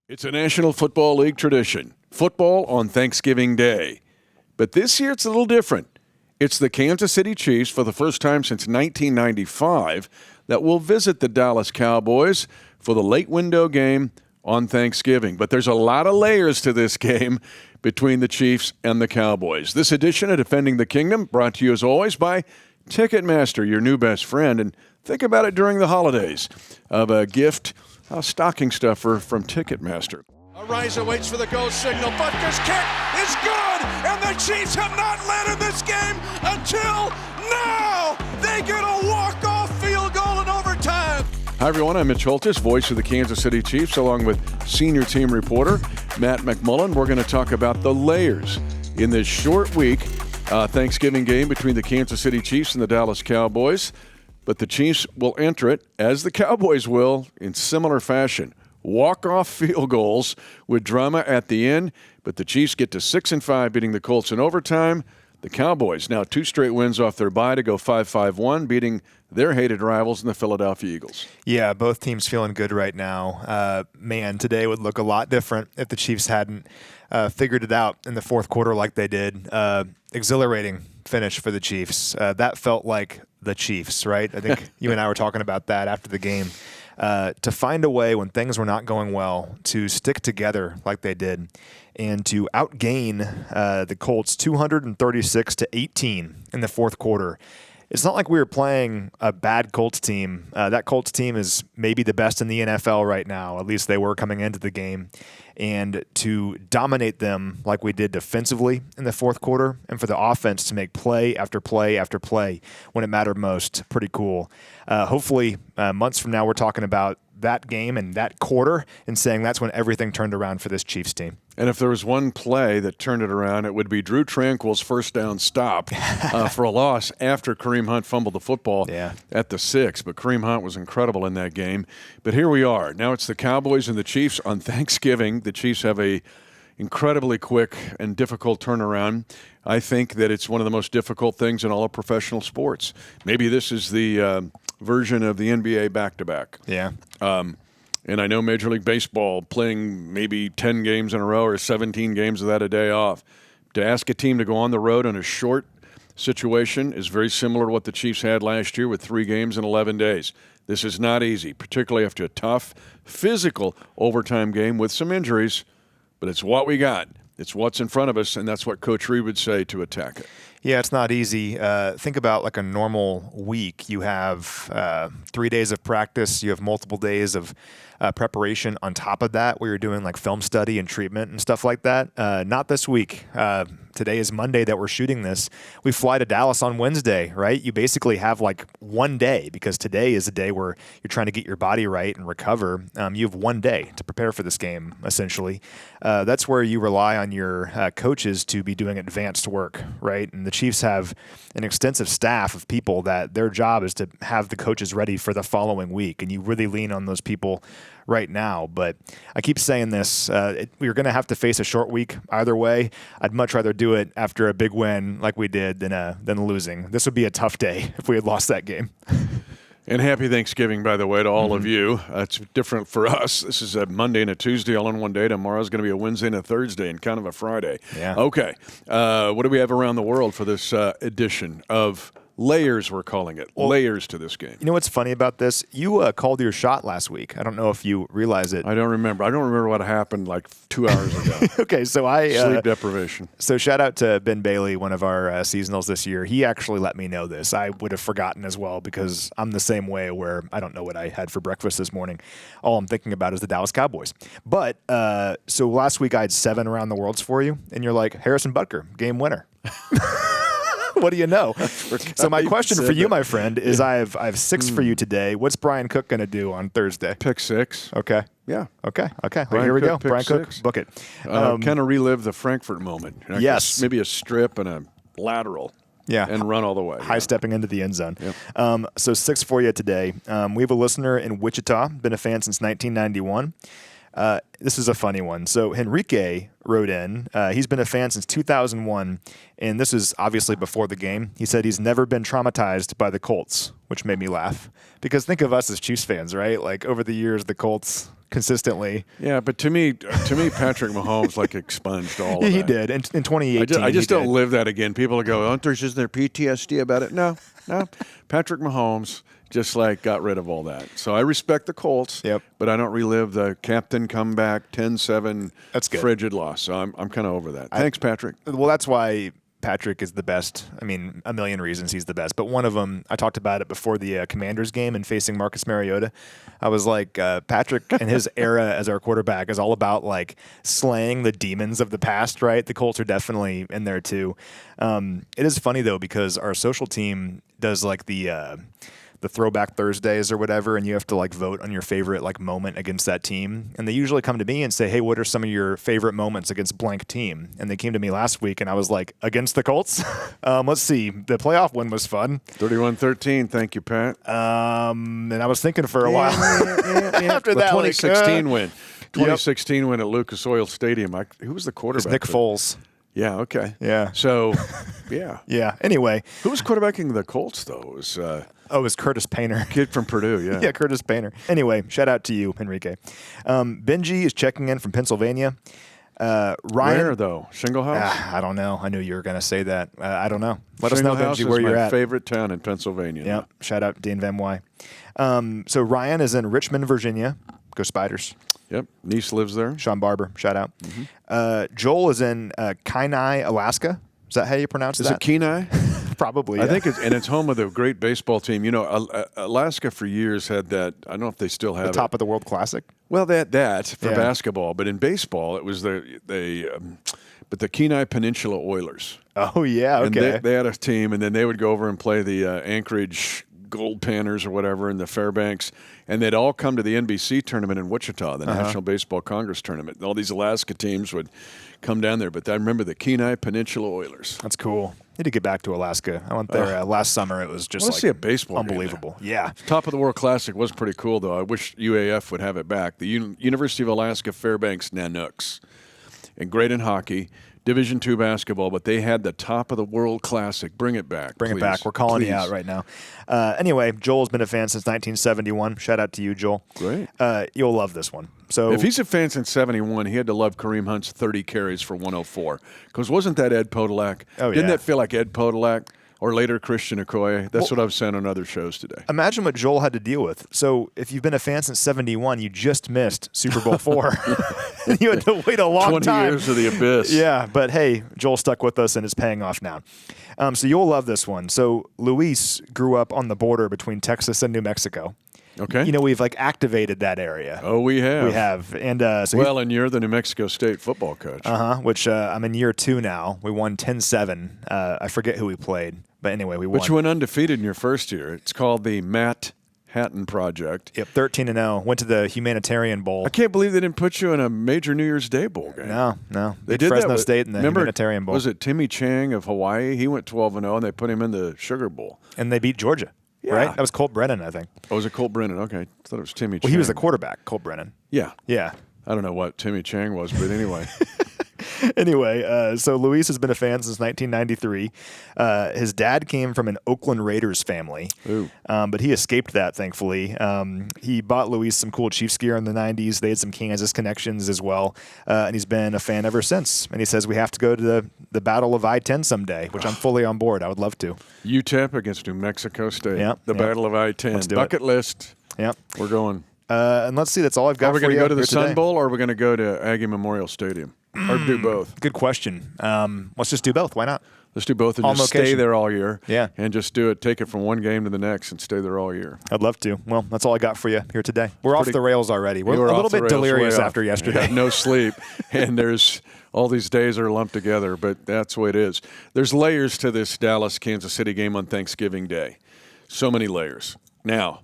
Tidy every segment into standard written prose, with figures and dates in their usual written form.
It's a National Football League tradition. Football on Thanksgiving Day. But this year it's a little different. It's the Kansas City Chiefs for the first time since 1995 that will visit the Dallas Cowboys for the late window game on Thanksgiving. But there's a lot of layers to this game between the Chiefs and the Cowboys. This edition of Defending the Kingdom brought to you as always by Ticketmaster, your new best friend. And think about it during the holidays of a gift, a stocking stuffer from Ticketmaster. Ariza waits for the go signal. Butker's kick is good, and the Chiefs have not led in this game until now. They get a walk-off field goal in overtime. Hi, everyone. I'm Mitch Holthus, voice of the Kansas City Chiefs, along with senior team reporter Matt McMullen. We're going to talk about the layers in this short week Thanksgiving game between the Kansas City Chiefs and the Dallas Cowboys. But the Chiefs will enter it, as the Cowboys will, in similar fashion. Walk-off field goals with drama at the end, but the Chiefs get to 6-5, beating the Colts in overtime. The Cowboys now 2 straight wins off their bye to go 5-5-1, beating their hated rivals in the Philadelphia Eagles. Yeah, both teams feeling good right now. Man, today would look a lot different if the Chiefs hadn't figured it out in the fourth quarter like they did. Exhilarating finish for the Chiefs. That felt like the Chiefs, right? I think you and I were talking about that after the game. To find a way when things were not going well to stick together like they did and to outgain the Colts 236-18 in the fourth quarter. It's not like we were playing a bad Colts team. That Colts team is maybe the best in the NFL right now. At least they were coming into the game. And to dominate them like we did defensively in the fourth quarter, and for the offense to make play after play after play when it mattered most, pretty cool. Hopefully, months from now, we're talking about that game and that quarter and saying that's when everything turned around for this Chiefs team. And if there was one play that turned it around, it would be Drew Tranquill's first down stop for a loss after Kareem Hunt fumbled the football at the 6. But Kareem Hunt was incredible in that game. But here we are. Now it's the Cowboys and the Chiefs on Thanksgiving. The Chiefs have a incredibly quick and difficult turnaround. I think that it's one of the most difficult things in all of professional sports. Maybe this is the version of the NBA back-to-back. Yeah. And I know Major League Baseball playing maybe 10 games in a row or 17 games without a day off. To ask a team to go on the road in a short situation is very similar to what the Chiefs had last year with 3 games in 11 days. This is not easy, particularly after a tough, physical overtime game with some injuries, but it's what we got. It's what's in front of us, and that's what Coach Reed would say to attack it. Yeah, it's not easy. Think about like a normal week. You have 3 days of practice. You have multiple days of preparation on top of that where you're doing like film study and treatment and stuff like that. Not this week. Today is Monday that we're shooting this. We fly to Dallas on Wednesday, right? You basically have like one day because today is a day where you're trying to get your body right and recover. You have one day to prepare for this game, essentially. That's where you rely on your coaches to be doing advanced work, right? And the Chiefs have an extensive staff of people that their job is to have the coaches ready for the following week. And you really lean on those people right now. But I keep saying this, we're going to have to face a short week either way. I'd much rather do it after a big win like we did than losing. This would be a tough day if we had lost that game. And happy Thanksgiving, by the way, to all of you. It's different for us. This is a Monday and a Tuesday all in one day. Tomorrow's going to be a Wednesday and a Thursday and kind of a Friday. Yeah. Okay. What do we have around the world for this edition of Layers, we're calling it. Layers to this game. You know what's funny about this? You called your shot last week. I don't know if you realize it. I don't remember. I don't remember what happened like 2 hours ago. Okay, so sleep deprivation. So shout out to Ben Bailey, one of our seasonals this year. He actually let me know this. I would have forgotten as well because I'm the same way where I don't know what I had for breakfast this morning. All I'm thinking about is the Dallas Cowboys. But so last week I had 7 around the worlds for you, and you're like, Harrison Butker, game winner. What do you know? So my question for you, my friend, is I have 6 for you today. What's Brian Cook going to do on Thursday? Pick 6. Okay. Yeah. Okay. Well, here we go. Brian Cook, book it. Kind of relive the Frankfurt moment. Yes. Maybe a strip and a lateral. Yeah. And run all the way. High stepping into the end zone. Yep. So 6 for you today. We have a listener in Wichita, been a fan since 1991. This is a funny one. So Henrique wrote in. He's been a fan since 2001, and this is obviously before the game. He said he's never been traumatized by the Colts, which made me laugh. Because think of us as Chiefs fans, right? Like over the years, the Colts consistently. Yeah, but to me, Patrick Mahomes like expunged all of that. He did in 2018. I just don't live that again. People go, "Oh, there's there PTSD about it?" No. Patrick Mahomes just like got rid of all that. So I respect the Colts. Yep. But I don't relive the captain comeback 10-7 That's good. frigid loss. So I'm kind of over that. Thanks, Patrick. Well, that's why Patrick is the best. I mean, a million reasons he's the best, but one of them, I talked about it before the Commanders game and facing Marcus Mariota. I was like, Patrick and his era as our quarterback is all about like slaying the demons of the past, right? The Colts are definitely in there too. It is funny though, because our social team does like the Throwback Thursdays or whatever, and you have to like vote on your favorite like moment against that team. And they usually come to me and say, "Hey, what are some of your favorite moments against blank team?" And they came to me last week, and I was like, "Against the Colts." Let's see. The playoff win was fun. 31-13. Thank you, Pat. And I was thinking for a while after The that. 2016 win. Yep. 2016 win at Lucas Oil Stadium. Who was the quarterback? Nick Foles. Yeah. Okay. Yeah. So, yeah. Yeah. Anyway, Who was quarterbacking the Colts though? It was it was Curtis Painter. kid from Purdue. Yeah. Yeah, Curtis Painter. Anyway, shout out to you, Enrique. Benji is checking in from Pennsylvania. Ryan, Where though? Shingle House. I don't know. I knew you were going to say that. I don't know. Let us know, Shingle House Benji, where is you're my at. favorite town in Pennsylvania. Yep. Shout out Dean Van Wy. So Ryan is in Richmond, Virginia. Go Spiders. Yep. Niece lives there. Sean Barber. Shout out. Joel is in Kenai, Alaska. Is that how you pronounce Is that? it Kenai? Probably. I yeah. think it's home of the great baseball team. You know, Alaska for years had that. I don't know if they still have the top of the World Classic. Well, that for Yeah. basketball, but in baseball, it was but the Kenai Peninsula Oilers. Oh yeah. Okay. And they had a team, and then they would go over and play the Anchorage Gold Panners or whatever in the Fairbanks, and they'd all come to the NBC tournament in Wichita, the National Baseball Congress tournament. All these Alaska teams would come down there, but I remember the Kenai Peninsula Oilers. That's cool. Need to get back to Alaska. I went there last summer. It was just I want to see a baseball game unbelievable. there. Yeah. Top of the World Classic was pretty cool, though. I wish UAF would have it back. The University of Alaska Fairbanks Nanooks, and great in hockey. Division II basketball, but they had the top of the World Classic. Bring it back. Bring please. it back. We're calling you Please. out right now. Anyway, Joel's been a fan since 1971. Shout out to you, Joel. Great. You'll love this one. So If he's a fan since 71, he had to love Kareem Hunt's 30 carries for 104. Because wasn't that Ed Podolak? Oh, Didn't yeah. that feel like Ed Podolak? Or later Christian Okoye? That's what I've said on other shows today. imagine what Joel had to deal with. So if you've been a fan since 71, you just missed Super Bowl IV. You had to wait a long 20 time. years of the abyss. Yeah, but hey, Joel stuck with us and it's paying off now. So you'll love this one. So Luis grew up on the border between Texas and New Mexico. Okay. You know, we've like activated that area. Oh, we have. We have. And so Well, and you're the New Mexico State football coach. which I'm in year 2 now. We won 10-7. I forget who we played, but anyway, we won. But you went undefeated in your first year. It's called the Matt Hatton Project. Yep, 13-0. Went to the Humanitarian Bowl. I can't believe they didn't put you in a major New Year's Day bowl game. No. They Beat did Fresno that with, State in the remember, Humanitarian Bowl. Was it Timmy Chang of Hawaii? He went 12-0, and they put him in the Sugar Bowl. And they beat Georgia, Yeah. right? That was Colt Brennan, I think. Oh, was it Colt Brennan? Okay. I thought it was Timmy Chang. Well, he was the quarterback, Colt Brennan. Yeah. Yeah. I don't know what Timmy Chang was, but anyway. Anyway, so Luis has been a fan since 1993. His dad came from an Oakland Raiders family, Ooh. But he escaped that, thankfully. He bought Luis some cool Chiefs gear in the 90s. They had some Kansas connections as well, and he's been a fan ever since. And he says we have to go to the Battle of I-10 someday, which I'm fully on board. I would love to. UTEP against New Mexico State. Yep, The yep. Battle of I-10. Let's do Bucket list. Yep. We're going. And let's see, that's all I've got Are we for going you to go to the here Sun today. Bowl, or are we going to go to Aggie Memorial Stadium? Or do both? Good question. Let's just do both. Why not? Let's do both and On just stay location. there all year. Yeah. And just do it. Take it from one game to the next and stay there all year. I'd love to. Well, that's all I got for you here today. We're off pretty- the rails already. We're We were a off little the bit rails, delirious way off. after yesterday. Yeah, no sleep. And there's all these days are lumped together, but that's the way it is. There's layers to this Dallas-Kansas City game on Thanksgiving Day. So many layers. Now,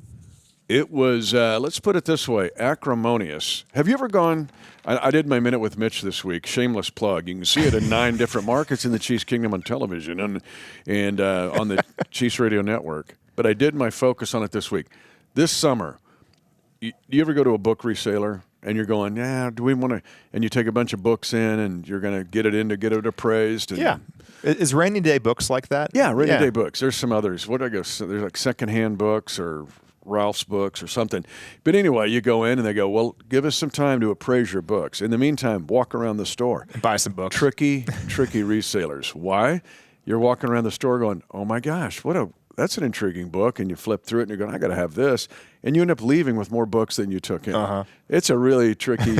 it was, let's put it this way, acrimonious. Have you ever gone, I did my Minute with Mitch this week, shameless plug. You can see it in 9 different markets in the Chiefs Kingdom on television and on the Chiefs Radio Network. But I did my focus on it this week. This summer, you ever go to a book reseller? and you're going, yeah, do we want to? And you take a bunch of books in, and you're going to get it appraised. And, Yeah. Is Rainy Day books like that? Yeah, Rainy Day books. There's some others. What do I go? So there's like secondhand books or Ralph's books or something. But anyway, you go in and they go, well, give us some time to appraise your books. In the meantime, walk around the store. And buy some books. Tricky resellers. Why? You're walking around the store going, oh my gosh, that's an intriguing book. And you flip through it and you're going, I got to have this. And you end up leaving with more books than you took in. Uh-huh. It's a really tricky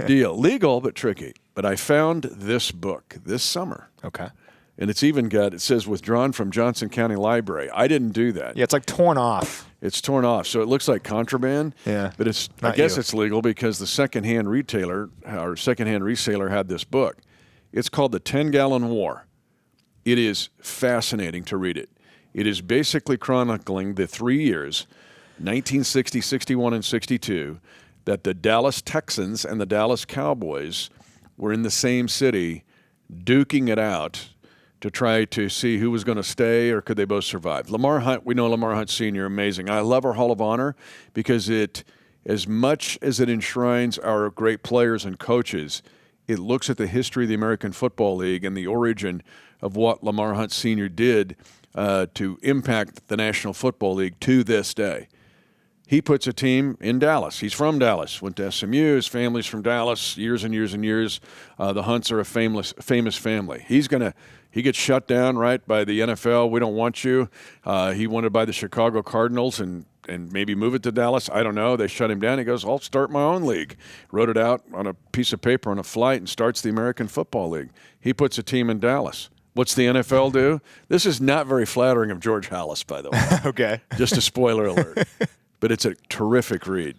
deal. Legal, but tricky. But I found this book this summer. Okay. And it says withdrawn from Johnson County Library. I didn't do that. Yeah, it's like torn off. It's torn off, so it looks like contraband. Yeah, but I guess it's legal because the secondhand reseller had this book. It's called The 10-Gallon War. It is fascinating to read it. It is basically chronicling the 3 years, 1960, 61, and 62, that the Dallas Texans and the Dallas Cowboys were in the same city duking it out to try to see who was going to stay or could they both survive. Lamar Hunt, we know Lamar Hunt Sr., amazing. I love our Hall of Honor because as much as it enshrines our great players and coaches, it looks at the history of the American Football League and the origin of what Lamar Hunt Sr. did to impact the National Football League to this day. He puts a team in Dallas. He's from Dallas, went to SMU. His family's from Dallas, years and years and years. The Hunts are a famous family. He gets shut down, right, by the NFL. We don't want you. He wanted by the Chicago Cardinals and maybe move it to Dallas. I don't know. They shut him down. He goes, I'll start my own league. Wrote it out on a piece of paper on a flight and starts the American Football League. He puts a team in Dallas. What's the NFL do? This is not very flattering of George Halas, by the way. Okay. Just a spoiler alert. But it's a terrific read.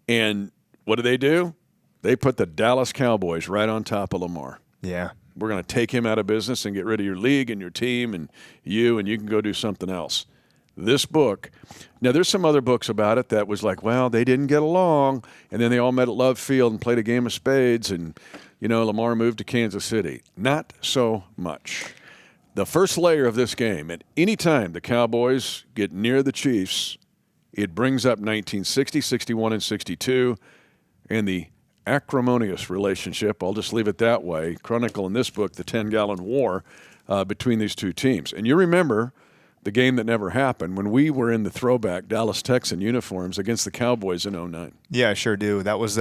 And what do? They put the Dallas Cowboys right on top of Lamar. Yeah. We're going to take him out of business and get rid of your league and your team and you can go do something else. This book, now there's some other books about it that was like, well, they didn't get along, and then they all met at Love Field and played a game of spades, and, Lamar moved to Kansas City. Not so much. The first layer of this game, at any time the Cowboys get near the Chiefs, it brings up 1960, 61, and 62, and the acrimonious relationship, I'll just leave it that way, chronicle in this book, the 10-Gallon War between these two teams. And you remember the game that never happened when we were in the throwback Dallas Texan uniforms against the Cowboys in 2009. Yeah, I sure do. That was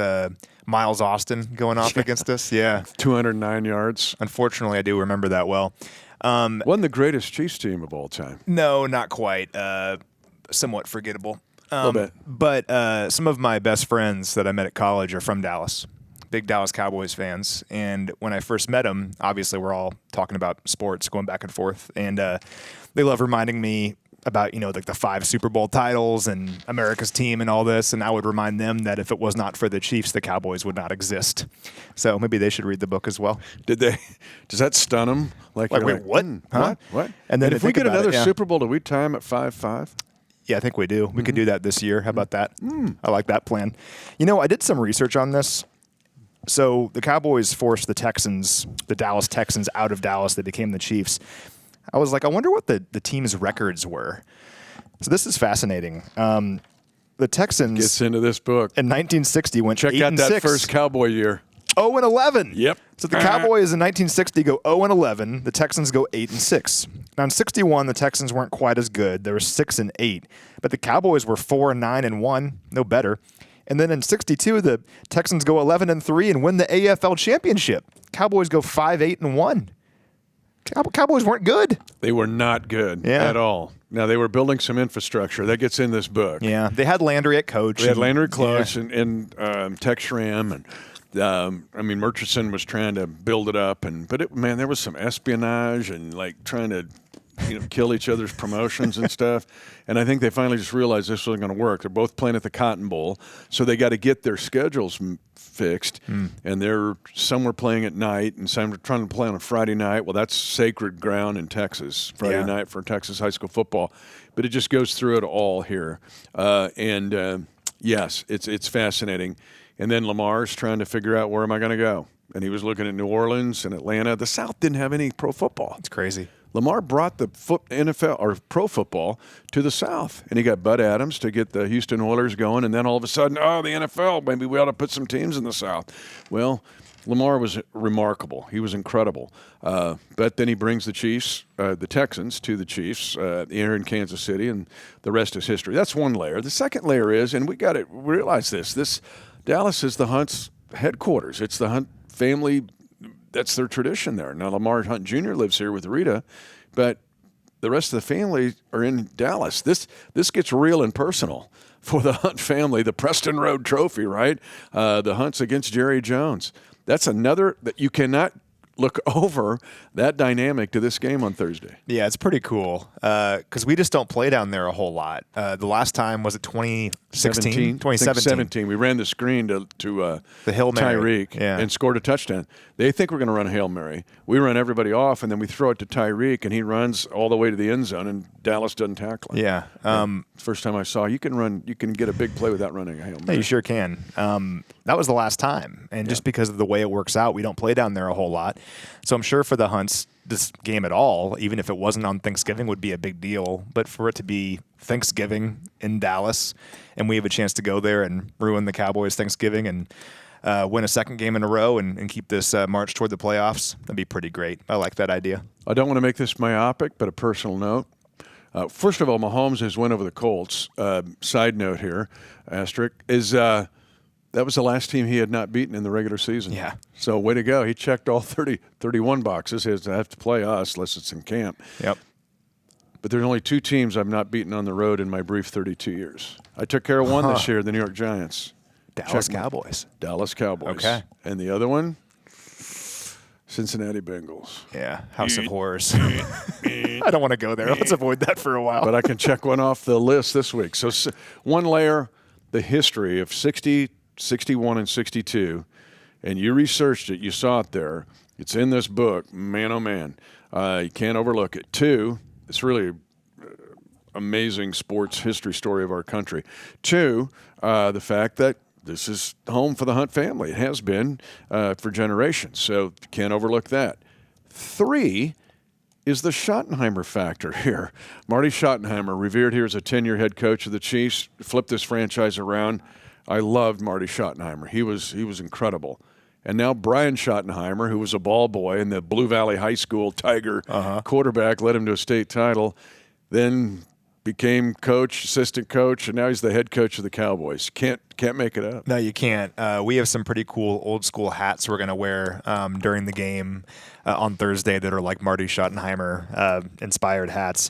Miles Austin going off against us. Yeah. 209 yards. Unfortunately, I do remember that well. Wasn't the greatest Chiefs team of all time. No, not quite. Somewhat forgettable. A little bit. But some of my best friends that I met at college are from Dallas, big Dallas Cowboys fans. And when I first met them, obviously we're all talking about sports, going back and forth. And they love reminding me about, like the 5 Super Bowl titles and America's team and all this. And I would remind them that if it was not for the Chiefs, the Cowboys would not exist. So maybe they should read the book as well. Did they? Does that stun them? Like wait, what? Huh? What? And then if we get another Super Bowl, do we tie them at 5-5? Yeah, I think we do. We could do that this year. How about that? I like that plan. I did some research on this. So the Cowboys forced the Dallas Texans out of Dallas. They became the Chiefs. I was like, I wonder what the team's records were. So this is fascinating. The Texans gets into this book in 1960 went Check 8 out and that 6. first Cowboy year. 0-11. Yep. So the Cowboys in 1960 go 0-11. The Texans go 8-6. Now in 61, the Texans weren't quite as good. They were 6-8, but the Cowboys were 4-9-1, no better. And then in 62, the Texans go 11-3 and win the AFL championship. Cowboys go 5-8-1. Cowboys weren't good. They were not good at all. Now, they were building some infrastructure. That gets in this book. Yeah, they had Landry at coach. They had Landry close and Tex Schramm and Murchison was trying to build it up, but there was some espionage and like trying to, kill each other's promotions and stuff. And I think they finally just realized this wasn't going to work. They're both playing at the Cotton Bowl, so they got to get their schedules fixed. And some were playing at night, and some were trying to play on a Friday night. Well, that's sacred ground in Texas, Friday night for Texas high school football. But it just goes through it all here. Yes, it's fascinating. And then Lamar's trying to figure out where am I going to go. And he was looking at New Orleans and Atlanta. The South didn't have any pro football. It's crazy. Lamar brought the NFL or pro football to the South, and he got Bud Adams to get the Houston Oilers going, and then all of a sudden, the NFL, maybe we ought to put some teams in the South. Well, Lamar was remarkable. He was incredible. But then he brings the Chiefs, the Texans, to the Chiefs here in Kansas City, and the rest is history. That's one layer. The second layer is, and we got to realize this Dallas is the Hunt's headquarters. It's the Hunt family. That's their tradition there. Now, Lamar Hunt Jr. lives here with Rita, but the rest of the family are in Dallas. This gets real and personal for the Hunt family. The Preston Road Trophy, right? The Hunts against Jerry Jones. That's another that you cannot look over that dynamic to this game on Thursday. Yeah, it's pretty cool because we just don't play down there a whole lot. The last time, was it 2016? 2017. We ran the screen to the Hail Mary. Tyreek and scored a touchdown. They think we're going to run a Hail Mary. We run everybody off, and then we throw it to Tyreek, and he runs all the way to the end zone, and Dallas doesn't tackle him. Yeah. First time I saw you can get a big play without running a Hail Mary. Yeah, you sure can. That was the last time, and just because of the way it works out, we don't play down there a whole lot. So I'm sure for the Hunts, this game at all, even if it wasn't on Thanksgiving, would be a big deal. But for it to be Thanksgiving in Dallas, and we have a chance to go there and ruin the Cowboys' Thanksgiving and win a second game in a row and keep this march toward the playoffs, that'd be pretty great. I like that idea. I don't want to make this myopic, but a personal note. First of all, Mahomes has win over the Colts. Side note here, asterisk, is that was the last team he had not beaten in the regular season. Yeah. So way to go. He checked all 31 boxes. He has to have to play us unless it's in camp. Yep. But there's only 2 teams I've not beaten on the road in my brief 32 years. I took care of one this year, the New York Giants. Dallas Cowboys. Dallas Cowboys. Okay. And the other one, Cincinnati Bengals. Yeah, House of Horrors. I don't want to go there. Let's avoid that for a while. But I can check one off the list this week. So one layer, the history of 60, 61, and 62. And you researched it. You saw it there. It's in this book. Man, oh, man. You can't overlook it. 2, it's really amazing sports history story of our country. 2, the fact that this is home for the Hunt family. It has been for generations, so can't overlook that. 3 is the Schottenheimer factor here. Marty Schottenheimer, revered here as a 10-year head coach of the Chiefs, flipped this franchise around. I loved Marty Schottenheimer. He was incredible. And now Brian Schottenheimer, who was a ball boy and the Blue Valley High School Tiger quarterback, led him to a state title, then became coach, assistant coach, and now he's the head coach of the Cowboys. Can't make it up. No, you can't. We have some pretty cool old school hats we're going to wear during the game on Thursday that are like Marty Schottenheimer inspired hats.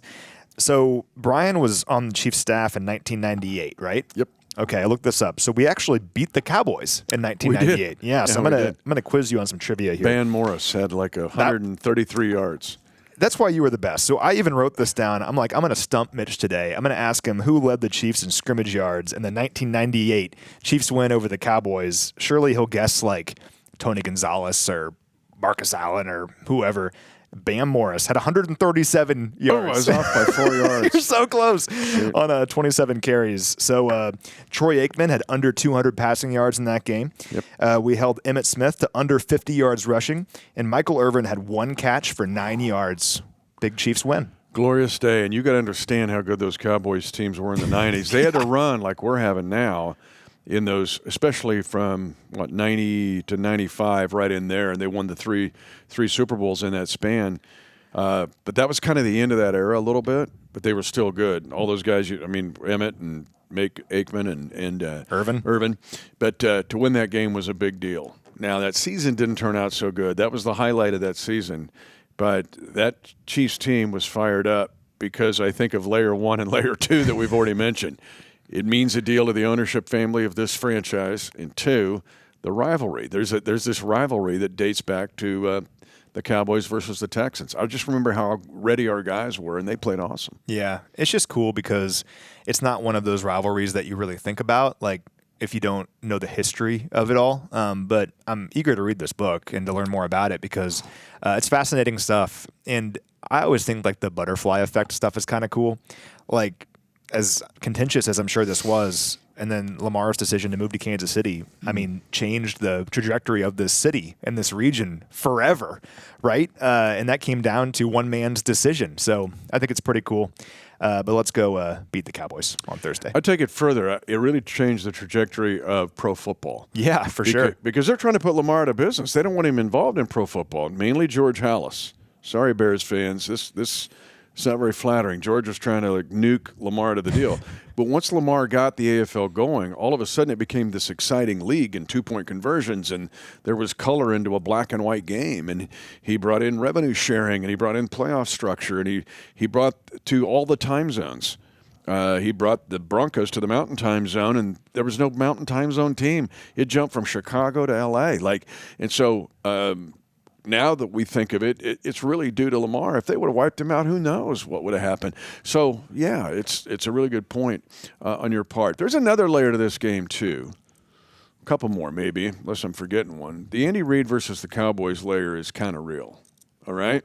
So Brian was on the Chiefs staff in 1998, right? Yep. Okay, I looked this up. So we actually beat the Cowboys in 1998. We did. Yeah, so I'm gonna quiz you on some trivia here. Van Morris had like 133 yards. That's why you were the best. So I even wrote this down. I'm like, I'm going to stump Mitch today. I'm going to ask him who led the Chiefs in scrimmage yards in the 1998 Chiefs win over the Cowboys. Surely he'll guess like Tony Gonzalez or Marcus Allen or whoever. Bam Morris had 137 yards. Oh, I was off by 4 yards. You're so close on 27 carries. So Troy Aikman had under 200 passing yards in that game. Yep. We held Emmitt Smith to under 50 yards rushing, and Michael Irvin had 1 catch for 9 yards. Big Chiefs win. Glorious day, and you got to understand how good those Cowboys teams were in the 90s. They had to run like we're having now in those, especially from 90 to 95, right in there, and they won the three Super Bowls in that span. But that was kind of the end of that era a little bit, but they were still good. All those guys, Emmett and Aikman and Irvin. But to win that game was a big deal. Now, that season didn't turn out so good. That was the highlight of that season. But that Chiefs team was fired up because I think of layer 1 and layer 2 that we've already mentioned. It means a deal to the ownership family of this franchise. And 2, the rivalry. There's this rivalry that dates back to the Cowboys versus the Texans. I just remember how ready our guys were, and they played awesome. Yeah, it's just cool because it's not one of those rivalries that you really think about, like if you don't know the history of it all. But I'm eager to read this book and to learn more about it because it's fascinating stuff. And I always think like the butterfly effect stuff is kind of cool. Like, as contentious as I'm sure this was, and then Lamar's decision to move to Kansas City, I mean, changed the trajectory of this city and this region forever, right? And that came down to one man's decision. So I think it's pretty cool. But let's go beat the Cowboys on Thursday. I take it further. It really changed the trajectory of pro football. Yeah, for sure. Because they're trying to put Lamar out of business. They don't want him involved in pro football, mainly George Halas. Sorry, Bears fans. This is not very flattering. George was trying to nuke Lamar to the deal. But once Lamar got the AFL going, all of a sudden it became this exciting league and two-point conversions, and there was color into a black and white game. And he brought in revenue sharing, and he brought in playoff structure, and he brought to all the time zones. He brought the Broncos to the Mountain Time Zone, and there was no Mountain Time Zone team. It jumped from Chicago to L.A. Now that we think of it, it's really due to Lamar. If they would have wiped him out, who knows what would have happened. So, yeah, it's a really good point on your part. There's another layer to this game, too. A couple more, maybe, unless I'm forgetting one. The Andy Reid versus the Cowboys layer is kind of real, all right?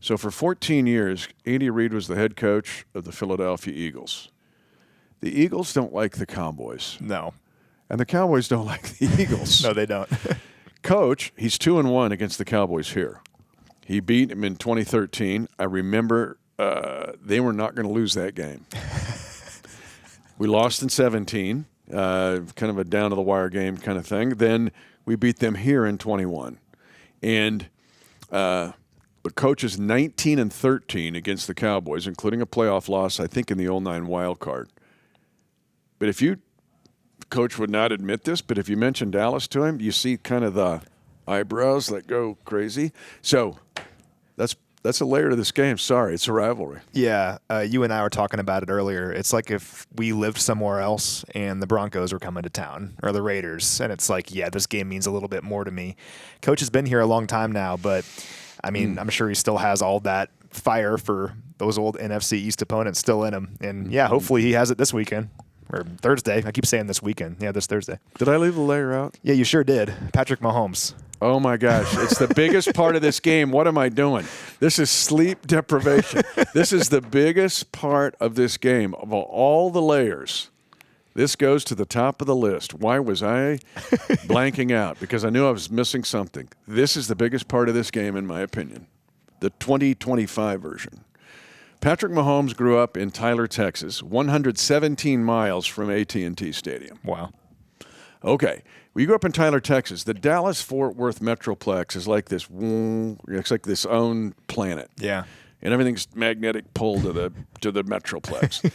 So for 14 years, Andy Reid was the head coach of the Philadelphia Eagles. The Eagles don't like the Cowboys. No. And the Cowboys don't like the Eagles. No, they don't. Coach, he's 2-1 against the Cowboys here. He beat him in 2013. I remember they were not going to lose that game. We lost in 17, kind of a down-to-the-wire game kind of thing. Then we beat them here in 21. And the coach is 19-13 against the Cowboys, including a playoff loss, I think, in the 09 wild card. But Coach would not admit this, but if you mention Dallas to him, you see kind of the eyebrows that go crazy. So that's a layer to this game. Sorry, it's a rivalry. Yeah, you and I were talking about it earlier. It's like if we lived somewhere else and the Broncos were coming to town, or the Raiders, and it's like, yeah, this game means a little bit more to me. Coach has been here a long time now, but, I mean, I'm sure he still has all that fire for those old NFC East opponents still in him. And, yeah, hopefully he has it this weekend. Or Thursday. I keep saying this weekend. Yeah, this Thursday. Did I leave the layer out? Yeah, you sure did. Patrick Mahomes. Oh, my gosh. It's the biggest part of this game. What am I doing? This is sleep deprivation. This is the biggest part of this game. Of all the layers, this goes to the top of the list. Why was I blanking out? Because I knew I was missing something. This is the biggest part of this game, in my opinion. The 2025 version. Patrick Mahomes grew up in Tyler, Texas, 117 miles from AT&T Stadium. Wow. Okay. We grew up in Tyler, Texas. The Dallas-Fort Worth Metroplex is like this. It's like this own planet. Yeah. And everything's magnetic pull to the Metroplex.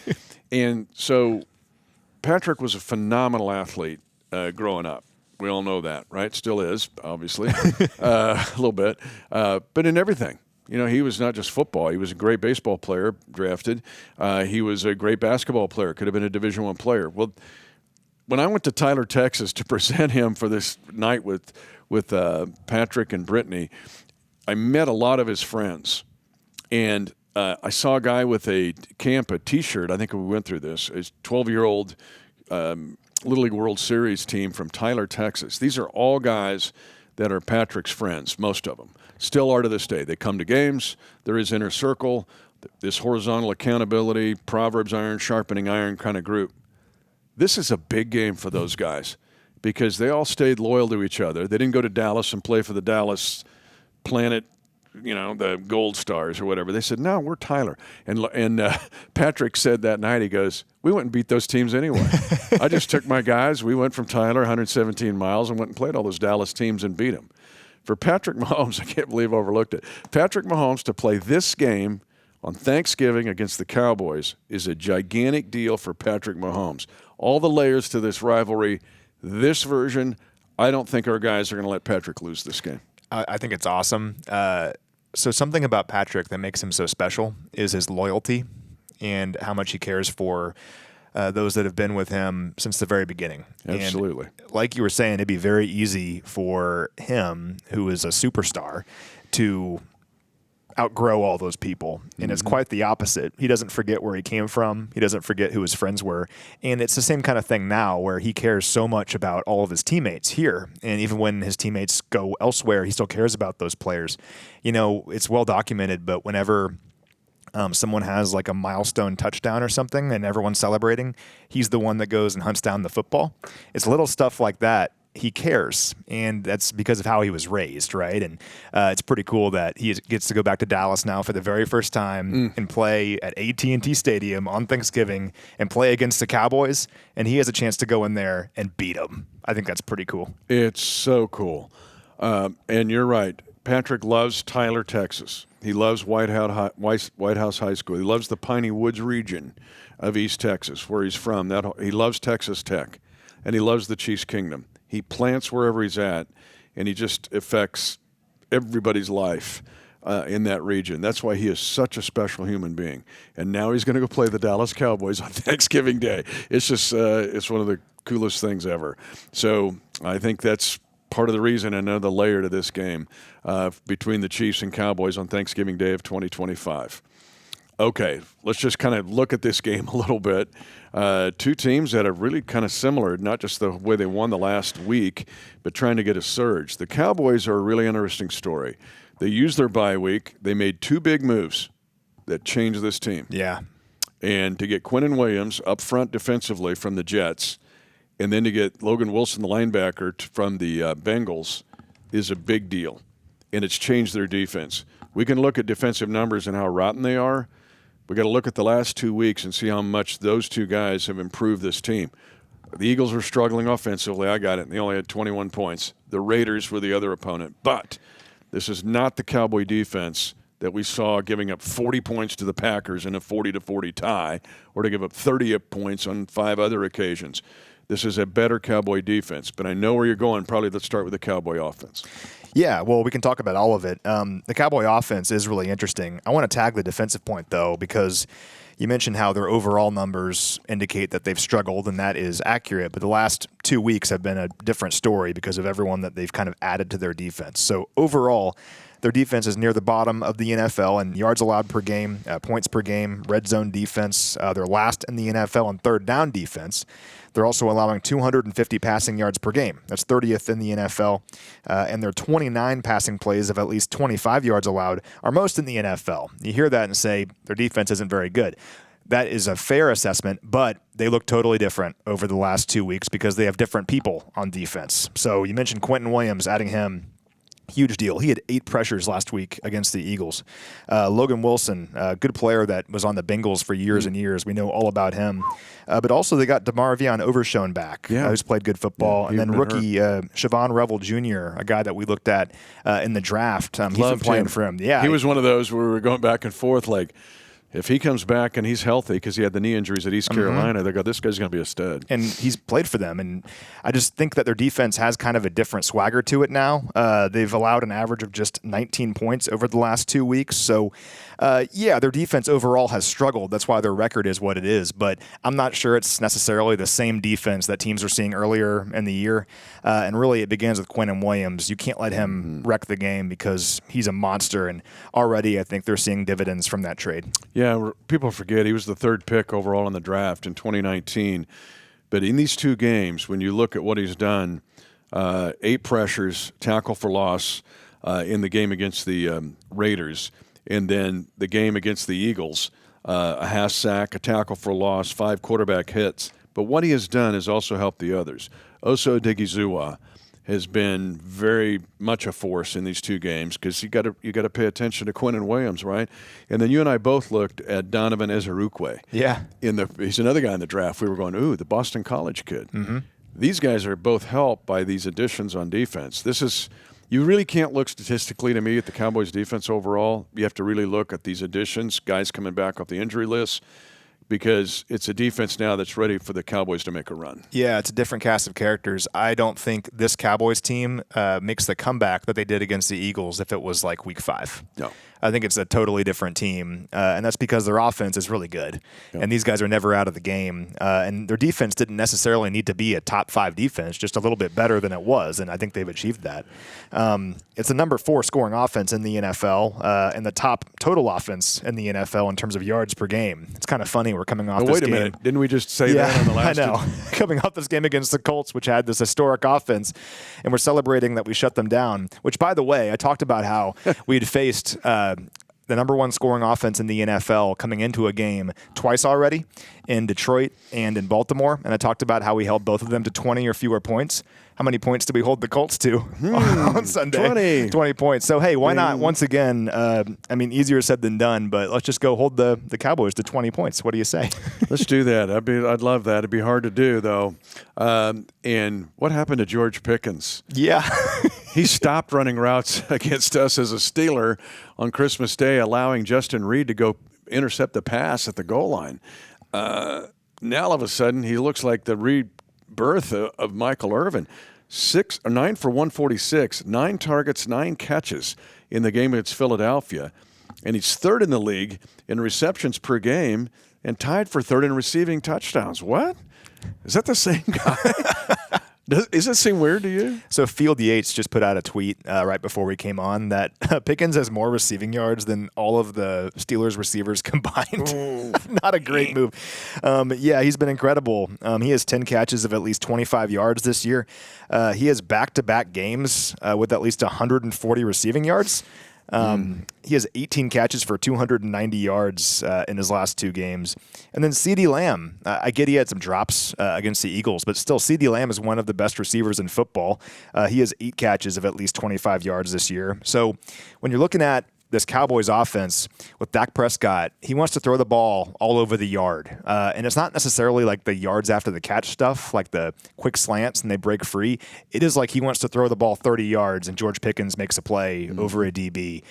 And so Patrick was a phenomenal athlete growing up. We all know that, right? Still is, obviously, a little bit. But in everything. You know, he was not just football. He was a great baseball player, drafted. He was a great basketball player, could have been a Division I player. Well, when I went to Tyler, Texas to present him for this night with Patrick and Brittany, I met a lot of his friends. And I saw a guy with a T-shirt. I think we went through this. A 12-year-old Little League World Series team from Tyler, Texas. These are all guys that are Patrick's friends, most of them. Still are to this day. They come to games. There is inner circle, this horizontal accountability, Proverbs iron sharpening iron kind of group. This is a big game for those guys because they all stayed loyal to each other. They didn't go to Dallas and play for the Dallas Planet, the Gold Stars or whatever. They said, no, we're Tyler. And Patrick said that night, he goes, we went and beat those teams anyway. I just took my guys. We went from Tyler, 117 miles, and went and played all those Dallas teams and beat them. For Patrick Mahomes, I can't believe I overlooked it. Patrick Mahomes to play this game on Thanksgiving against the Cowboys is a gigantic deal for Patrick Mahomes. All the layers to this rivalry, this version, I don't think our guys are going to let Patrick lose this game. I think it's awesome. So something about Patrick that makes him so special is his loyalty and how much he cares for those that have been with him since the very beginning. Absolutely. And like you were saying, it'd be very easy for him, who is a superstar, to outgrow all those people. And it's quite the opposite. He doesn't forget where he came from. He doesn't forget who his friends were. And it's the same kind of thing now where he cares so much about all of his teammates here. And even when his teammates go elsewhere, he still cares about those players. It's well documented, but whenever someone has like a milestone touchdown or something and everyone's celebrating, he's the one that goes and hunts down the football. It's little stuff like that. He cares, and that's because of how he was raised, right? And it's pretty cool that he gets to go back to Dallas now for the very first time and play at AT&T Stadium on Thanksgiving and play against the Cowboys, and he has a chance to go in there and beat them. I think that's pretty cool. It's so cool. And you're right. Patrick loves Tyler, Texas. He loves White House High School. He loves the Piney Woods region of East Texas, where he's from. He loves Texas Tech, and he loves the Chiefs Kingdom. He plants wherever he's at, and he just affects everybody's life in that region. That's why he is such a special human being. And now he's going to go play the Dallas Cowboys on Thanksgiving Day. It's just it's one of the coolest things ever. So I think that's part of the reason, another layer to this game between the Chiefs and Cowboys on Thanksgiving Day of 2025. Okay, let's just kind of look at this game a little bit. Two teams that are really kind of similar, not just the way they won the last week, but trying to get a surge. The Cowboys are a really interesting story. They used their bye week. They made two big moves that changed this team. Yeah. And to get Quinnen Williams up front defensively from the Jets, and then to get Logan Wilson, the linebacker, from the Bengals, is a big deal. And it's changed their defense. We can look at defensive numbers and how rotten they are. We got to look at the last 2 weeks and see how much those two guys have improved this team. The Eagles were struggling offensively. I got it. They only had 21 points. The Raiders were the other opponent. But this is not the Cowboy defense that we saw giving up 40 points to the Packers in a 40-40 tie, or to give up 30 points on 5 other occasions. This is a better Cowboy defense. But I know where you're going. Probably let's start with the Cowboy offense. Yeah, well, we can talk about all of it. The Cowboy offense is really interesting. I want to tag the defensive point, though, because you mentioned how their overall numbers indicate that they've struggled, and that is accurate. But the last 2 weeks have been a different story because of everyone that they've kind of added to their defense. So overall, their defense is near the bottom of the NFL in yards allowed per game, points per game, red zone defense. They're last in the NFL in third down defense. They're also allowing 250 passing yards per game. That's 30th in the NFL. And their 29 passing plays of at least 25 yards allowed are most in the NFL. You hear that and say their defense isn't very good. That is a fair assessment, but they look totally different over the last 2 weeks because they have different people on defense. So you mentioned Quinnen Williams, adding him. Huge deal. He had 8 pressures last week against the Eagles. Logan Wilson, a good player that was on the Bengals for years and years. We know all about him. But also they got DeMarvion Overshown back, who's played good football. And then rookie Siobhan Revel Jr., a guy that we looked at in the draft. He's been playing for him. Yeah, he was one of those where we were going back and forth like, if he comes back and he's healthy, because he had the knee injuries at East Carolina, they go, this guy's going to be a stud. And he's played for them. And I just think that their defense has kind of a different swagger to it now. They've allowed an average of just 19 points over the last 2 weeks. So, their defense overall has struggled. That's why their record is what it is. But I'm not sure it's necessarily the same defense that teams were seeing earlier in the year. And really, it begins with Quinnen Williams. You can't let him wreck the game because he's a monster. And already, I think they're seeing dividends from that trade. Yeah, people forget he was the 3rd pick overall in the draft in 2019. But in these 2 games, when you look at what he's done, 8 pressures, tackle for loss in the game against the Raiders, and then the game against the Eagles, a half sack, a tackle for loss, 5 quarterback hits. But what he has done has also helped the others. Oso Odighizuwa has been very much a force in these 2 games because you got to pay attention to Quinnen Williams, right? And then you and I both looked at Donovan Ezerukwe. Yeah, he's another guy in the draft. We were going, ooh, the Boston College kid. These guys are both helped by these additions on defense. You really can't look statistically to me at the Cowboys' defense overall. You have to really look at these additions, guys coming back off the injury list, because it's a defense now that's ready for the Cowboys to make a run. Yeah, it's a different cast of characters. I don't think this Cowboys team makes the comeback that they did against the Eagles if it was like week 5. No. I think it's a totally different team, and that's because their offense is really good, and these guys are never out of the game. And their defense didn't necessarily need to be a top 5 defense, just a little bit better than it was, and I think they've achieved that. It's the number 4 scoring offense in the NFL, and the top total offense in the NFL in terms of yards per game. It's kind of funny we're coming off this game. Wait a minute. Didn't we just say that on the last I know. Coming off this game against the Colts, which had this historic offense, and we're celebrating that we shut them down, which, by the way, I talked about how we had faced the number one scoring offense in the NFL coming into a game twice already in Detroit and in Baltimore. And I talked about how we held both of them to 20 or fewer points. How many points did we hold the Colts to on Sunday? 20 points. So, hey, why not once again? Easier said than done, but let's just go hold the Cowboys to 20 points. What do you say? Let's do that. I'd love that. It'd be hard to do, though. And what happened to George Pickens? Yeah. He stopped running routes against us as a Steeler on Christmas Day, allowing Justin Reed to go intercept the pass at the goal line. Now, all of a sudden, he looks like the rebirth of Michael Irvin. 9 for 146, 9 targets, 9 catches in the game against Philadelphia. And he's third in the league in receptions per game and tied for third in receiving touchdowns. What? Is that the same guy? Does it seem weird to you? So Field Yates just put out a tweet right before we came on that Pickens has more receiving yards than all of the Steelers receivers combined. Not a great move. Yeah, he's been incredible. He has 10 catches of at least 25 yards this year. He has back-to-back games with at least 140 receiving yards. He has 18 catches for 290 yards in his last 2 games. And then CeeDee Lamb, I get he had some drops against the Eagles, but still CeeDee Lamb is one of the best receivers in football. He has 8 catches of at least 25 yards this year. So when you're looking at this Cowboys offense with Dak Prescott, he wants to throw the ball all over the yard. And it's not necessarily like the yards after the catch stuff, like the quick slants and they break free. It is like he wants to throw the ball 30 yards and George Pickens makes a play over a DB.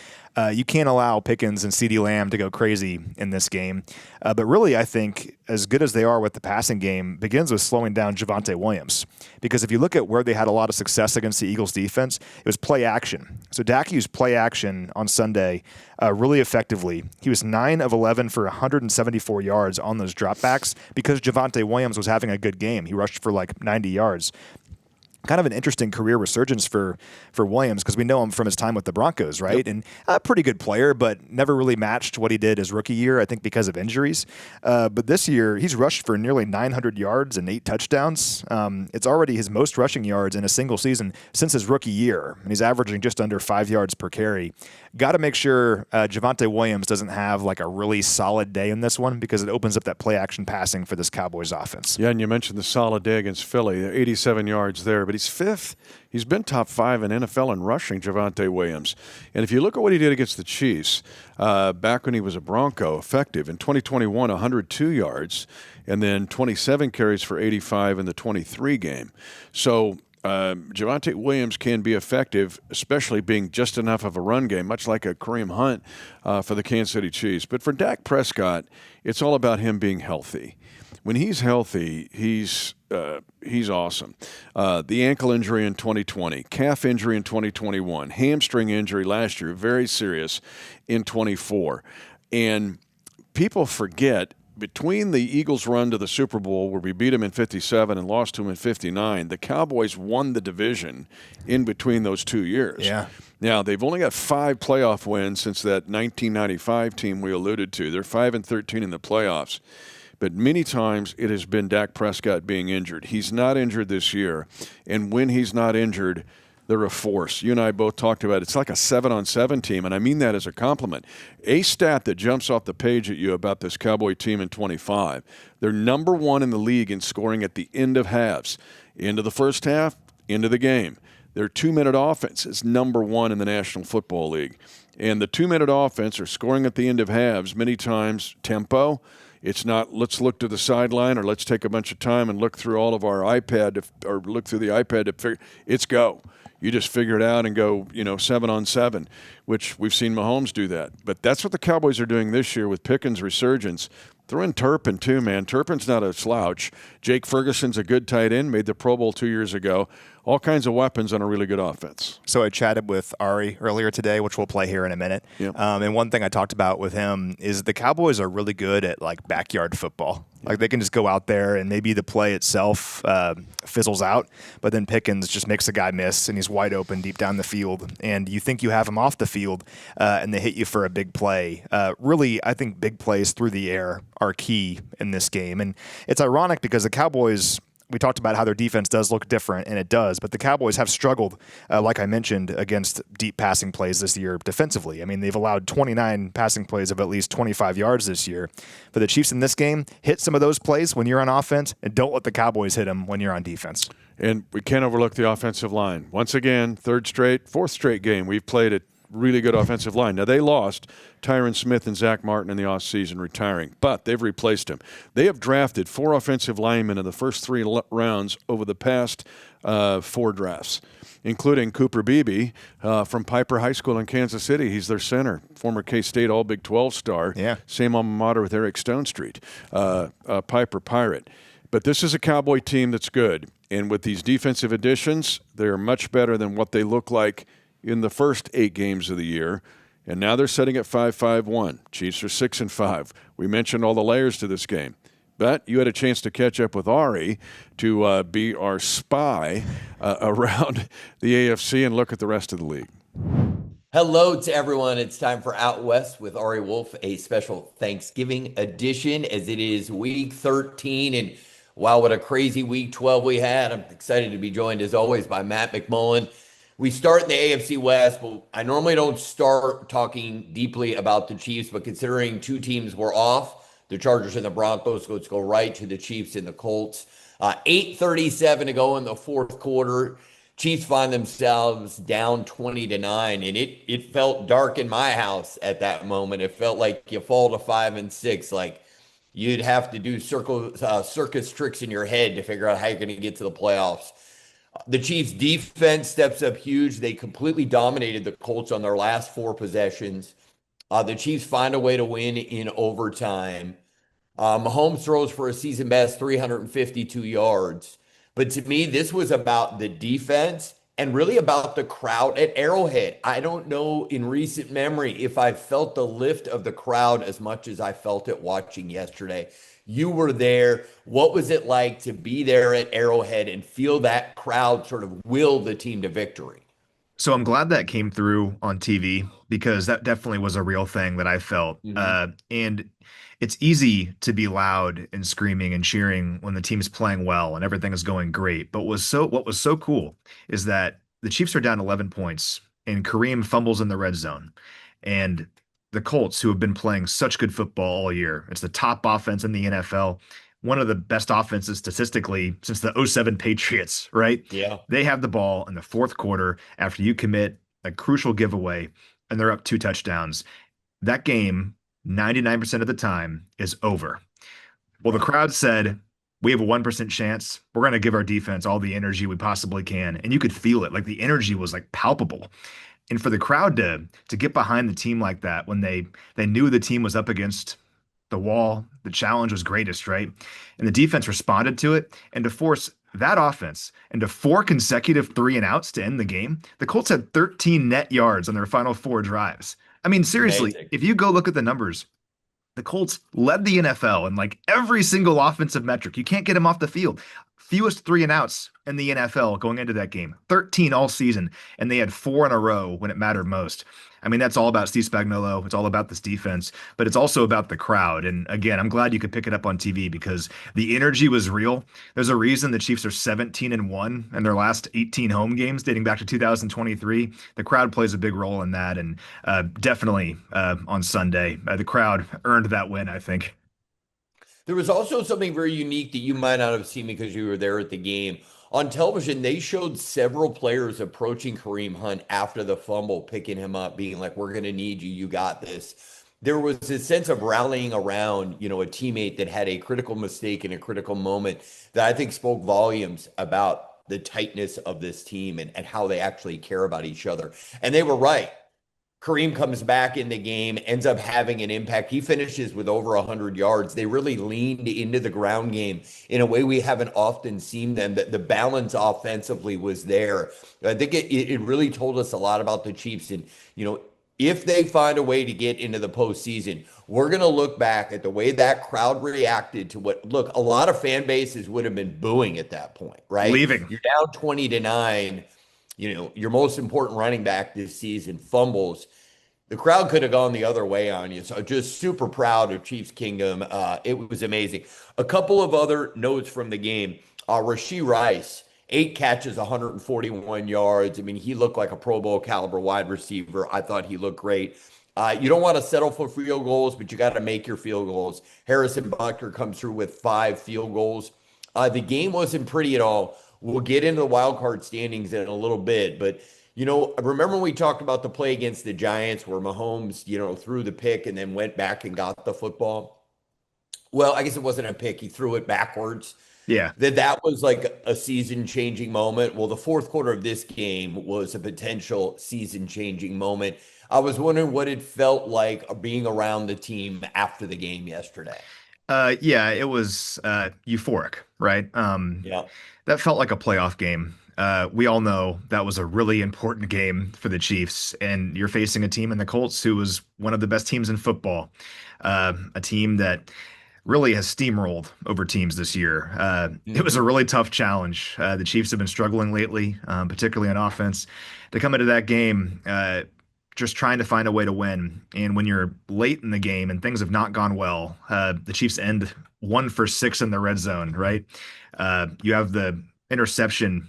You can't allow Pickens and CeeDee Lamb to go crazy in this game. But really, I think as good as they are with the passing game begins with slowing down Javonte Williams. Because if you look at where they had a lot of success against the Eagles defense, it was play action. So Dak used play action on Sunday really effectively. He was 9 of 11 for 174 yards on those dropbacks because Javonte Williams was having a good game. He rushed for like 90 yards. Kind of an interesting career resurgence for Williams because we know him from his time with the Broncos, right? Yep. And a pretty good player, but never really matched what he did his rookie year, I think because of injuries. But this year, he's rushed for nearly 900 yards and 8 touchdowns. It's already his most rushing yards in a single season since his rookie year, and he's averaging just under 5 yards per carry. Got to make sure Javonte Williams doesn't have like a really solid day in this one because it opens up that play-action passing for this Cowboys offense. Yeah, and you mentioned the solid day against Philly, 87 yards there, but he's 5th. He's been top 5 in NFL in rushing, Javonte Williams. And if you look at what he did against the Chiefs, back when he was a Bronco, effective in 2021, 102 yards, and then 27 carries for 85 in the 23 game. So Javonte Williams can be effective, especially being just enough of a run game, much like a Kareem Hunt for the Kansas City Chiefs. But for Dak Prescott, it's all about him being healthy. When he's healthy, he's awesome. The ankle injury in 2020, calf injury in 2021, hamstring injury last year, very serious in 24. And people forget, between the Eagles' run to the Super Bowl, where we beat them in 57 and lost to them in 59, the Cowboys won the division in between those 2 years. Yeah. Now, they've only got 5 playoff wins since that 1995 team we alluded to. They're 5-13 in the playoffs. But many times it has been Dak Prescott being injured. He's not injured this year. And when he's not injured, they're a force. You and I both talked about it. It's like a 7-on-7 team, and I mean that as a compliment. A stat that jumps off the page at you about this Cowboy team in 25, they're number 1 in the league in scoring at the end of halves. End of the first half, end of the game. Their 2-minute offense is number 1 in the National Football League. And the 2-minute offense are scoring at the end of halves, many times tempo. It's not, let's look to the sideline or let's take a bunch of time and look through all of our iPad or look through the iPad to figure. It's go. You just figure it out and go, 7-on-7, which we've seen Mahomes do that. But that's what the Cowboys are doing this year with Pickens' resurgence. Throw in Turpin, too, man. Turpin's not a slouch. Jake Ferguson's a good tight end, made the Pro Bowl 2 years ago. All kinds of weapons on a really good offense. So I chatted with Ari earlier today, which we'll play here in a minute. Yep. And one thing I talked about with him is the Cowboys are really good at like backyard football. Like they can just go out there and maybe the play itself fizzles out, but then Pickens just makes a guy miss and he's wide open deep down the field. And you think you have him off the field and they hit you for a big play. Really, I think big plays through the air are key in this game. And it's ironic because the Cowboys we talked about how their defense does look different, and it does, but the Cowboys have struggled, like I mentioned, against deep passing plays this year defensively. I mean, they've allowed 29 passing plays of at least 25 yards this year. But the Chiefs in this game hit some of those plays when you're on offense, and don't let the Cowboys hit them when you're on defense. And we can't overlook the offensive line. Once again, fourth straight game, we've played a really good offensive line. Now, they lost Tyron Smith and Zach Martin in the offseason, retiring, but they've replaced him. They have drafted 4 offensive linemen in the first 3 rounds over the past 4 drafts, including Cooper Beebe from Piper High School in Kansas City. He's their center, former K-State All-Big 12 star. Yeah. Same alma mater with Eric Stonestreet, Piper Pirate. But this is a Cowboy team that's good. And with these defensive additions, they're much better than what they look like in the first 8 games of the year. And now they're sitting at 5-5-1. Chiefs are 6-5. We mentioned all the layers to this game. But you had a chance to catch up with Ari to be our spy around the AFC and look at the rest of the league. Hello to everyone. It's time for Out West with Ari Wolfe, a special Thanksgiving edition as it is week 13. And wow, what a crazy week 12 we had. I'm excited to be joined as always by Matt McMullen. We start in the AFC West, but I normally don't start talking deeply about the Chiefs, but considering 2 teams were off, the Chargers and the Broncos, let's go right to the Chiefs and the Colts. 8:37 to go in the fourth quarter. Chiefs find themselves down 20-9, and it felt dark in my house at that moment. It felt like you fall to 5-6, like you'd have to do circus tricks in your head to figure out how you're going to get to the playoffs. The Chiefs' defense steps up huge. They completely dominated the Colts on their last 4 possessions. The Chiefs find a way to win in overtime. Mahomes throws for a season-best 352 yards. But to me, this was about the defense and really about the crowd at Arrowhead. I don't know in recent memory if I felt the lift of the crowd as much as I felt it watching yesterday. You were there. What was it like to be there at Arrowhead and feel that crowd sort of will the team to victory? So I'm glad that came through on TV because that definitely was a real thing that I felt. And it's easy to be loud and screaming and cheering when the team's playing well and everything is going great. But what was so cool is that the Chiefs are down 11 points and Kareem fumbles in the red zone. And the Colts, who have been playing such good football all year, it's the top offense in the NFL, one of the best offenses statistically since the 07 Patriots, right? Yeah. They have the ball in the fourth quarter after you commit a crucial giveaway and they're up 2 touchdowns. That game, 99% of the time, is over. Well, the crowd said, we have a 1% chance. We're going to give our defense all the energy we possibly can. And you could feel it. Like the energy was like palpable. And for the crowd to get behind the team like that when they knew the team was up against the wall, the challenge was greatest, right? And the defense responded to it. And to force that offense into 4 consecutive 3-and-outs to end the game, the Colts had 13 net yards on their final 4 drives. I mean, seriously, Amazing. If you go look at the numbers, the Colts led the NFL in like every single offensive metric. You can't get them off the field. Fewest 3-and-outs in the NFL going into that game, 13 all season, and they had 4 in a row when it mattered most. I mean, that's all about Steve Spagnuolo. It's all about this defense, but it's also about the crowd. And again, I'm glad you could pick it up on TV because the energy was real. There's a reason the Chiefs are 17-1 in their last 18 home games dating back to 2023. The crowd plays a big role in that. And definitely on Sunday, the crowd earned that win, I think. There was also something very unique that you might not have seen because you were there at the game. On television, they showed several players approaching Kareem Hunt after the fumble, picking him up, being like, we're going to need you. You got this. There was this sense of rallying around, a teammate that had a critical mistake in a critical moment that I think spoke volumes about the tightness of this team and how they actually care about each other. And they were right. Kareem comes back in the game, ends up having an impact. He finishes with over 100 yards. They really leaned into the ground game in a way we haven't often seen them. That the balance offensively was there. I think it really told us a lot about the Chiefs. And, if they find a way to get into the postseason, we're going to look back at the way that crowd reacted to a lot of fan bases would have been booing at that point, right? Leaving. You're down 20-9. Your most important running back this season fumbles. The crowd could have gone the other way on you. So just super proud of Chiefs Kingdom. It was amazing. A couple of other notes from the game. Rashee Rice, 8 catches, 141 yards. I mean, he looked like a Pro Bowl caliber wide receiver. I thought he looked great. You don't want to settle for field goals, but you got to make your field goals. Harrison Butker comes through with 5 field goals. The game wasn't pretty at all. We'll get into the wild card standings in a little bit, but remember when we talked about the play against the Giants where Mahomes, threw the pick and then went back and got the football? Well, I guess it wasn't a pick. He threw it backwards. Yeah. That was like a season-changing moment. Well, the fourth quarter of this game was a potential season-changing moment. I was wondering what it felt like being around the team after the game yesterday. Yeah, it was euphoric, right? Yeah. That felt like a playoff game. We all know that was a really important game for the Chiefs, and you're facing a team in the Colts who was one of the best teams in football, a team that really has steamrolled over teams this year. It was a really tough challenge. The Chiefs have been struggling lately, particularly on offense. To come into that game, just trying to find a way to win. And when you're late in the game and things have not gone well, the Chiefs end 1 for 6 in the red zone, right? You have the interception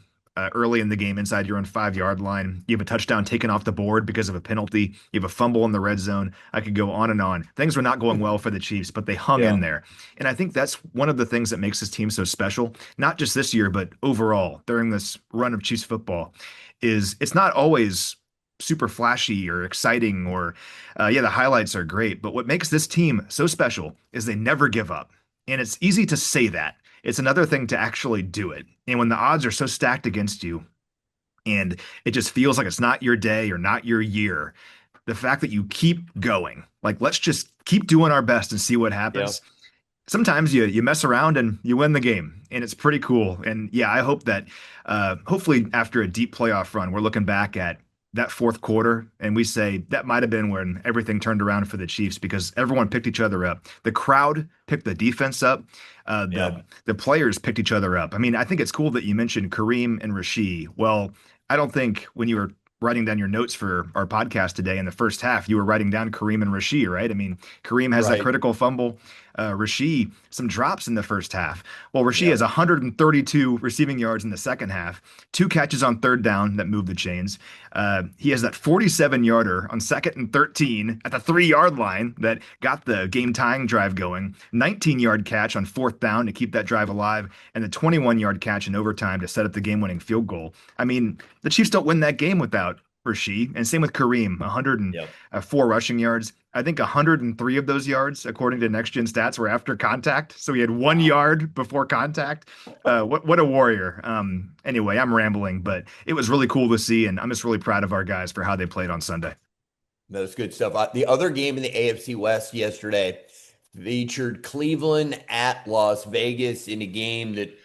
early in the game inside your own 5-yard line. You have a touchdown taken off the board because of a penalty. You have a fumble in the red zone. I could go on and on. Things were not going well for the Chiefs, but they hung in there. And I think that's one of the things that makes this team so special, not just this year, but overall during this run of Chiefs football, is it's not always super flashy or exciting or the highlights are great, but what makes this team so special is they never give up. And it's easy to say that. It's another thing to actually do it. And when the odds are so stacked against you and it just feels like it's not your day or not your year, the fact that you keep going, like, let's just keep doing our best and see what happens. Yeah. Sometimes you mess around and you win the game, and it's pretty cool. And yeah, I hope that hopefully after a deep playoff run, we're looking back at that fourth quarter and we say that might have been when everything turned around for the Chiefs because everyone picked each other up. The crowd picked the defense up. The players picked each other up. I mean, I think it's cool that you mentioned Kareem and Rashee. Well, I don't think when you were writing down your notes for our podcast today in the first half, you were writing down Kareem and Rashee, right? I mean, Kareem has that critical fumble. Rashee, some drops in the first half. Well, Rashee has 132 receiving yards in the second half, 2 catches on third down that moved the chains. He has that 47-yarder on 2nd and 13 at the 3-yard line that got the game-tying drive going, 19-yard catch on 4th down to keep that drive alive, and the 21-yard catch in overtime to set up the game-winning field goal. I mean, the Chiefs don't win that game without Rashee, and same with Kareem, 104 rushing yards. I think 103 of those yards, according to Next Gen Stats, were after contact. So he had 1 yard before contact. What a warrior. Anyway, I'm rambling, but it was really cool to see, and I'm just really proud of our guys for how they played on Sunday. That's good stuff. The other game in the AFC West yesterday featured Cleveland at Las Vegas in a game that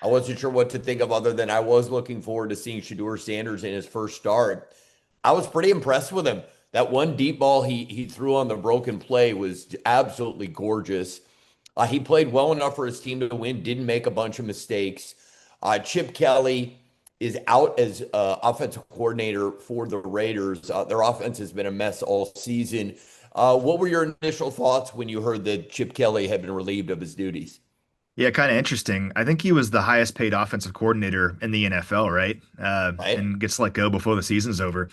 I wasn't sure what to think of other than I was looking forward to seeing Shedeur Sanders in his first start. I was pretty impressed with him. That one deep ball he threw on the broken play was absolutely gorgeous. He played well enough for his team to win, didn't make a bunch of mistakes. Chip Kelly is out as offensive coordinator for the Raiders. Their offense has been a mess all season. What were your initial thoughts when you heard that Chip Kelly had been relieved of his duties? Yeah, kind of interesting. I think he was the highest paid offensive coordinator in the NFL, right? And gets let go before the season's over.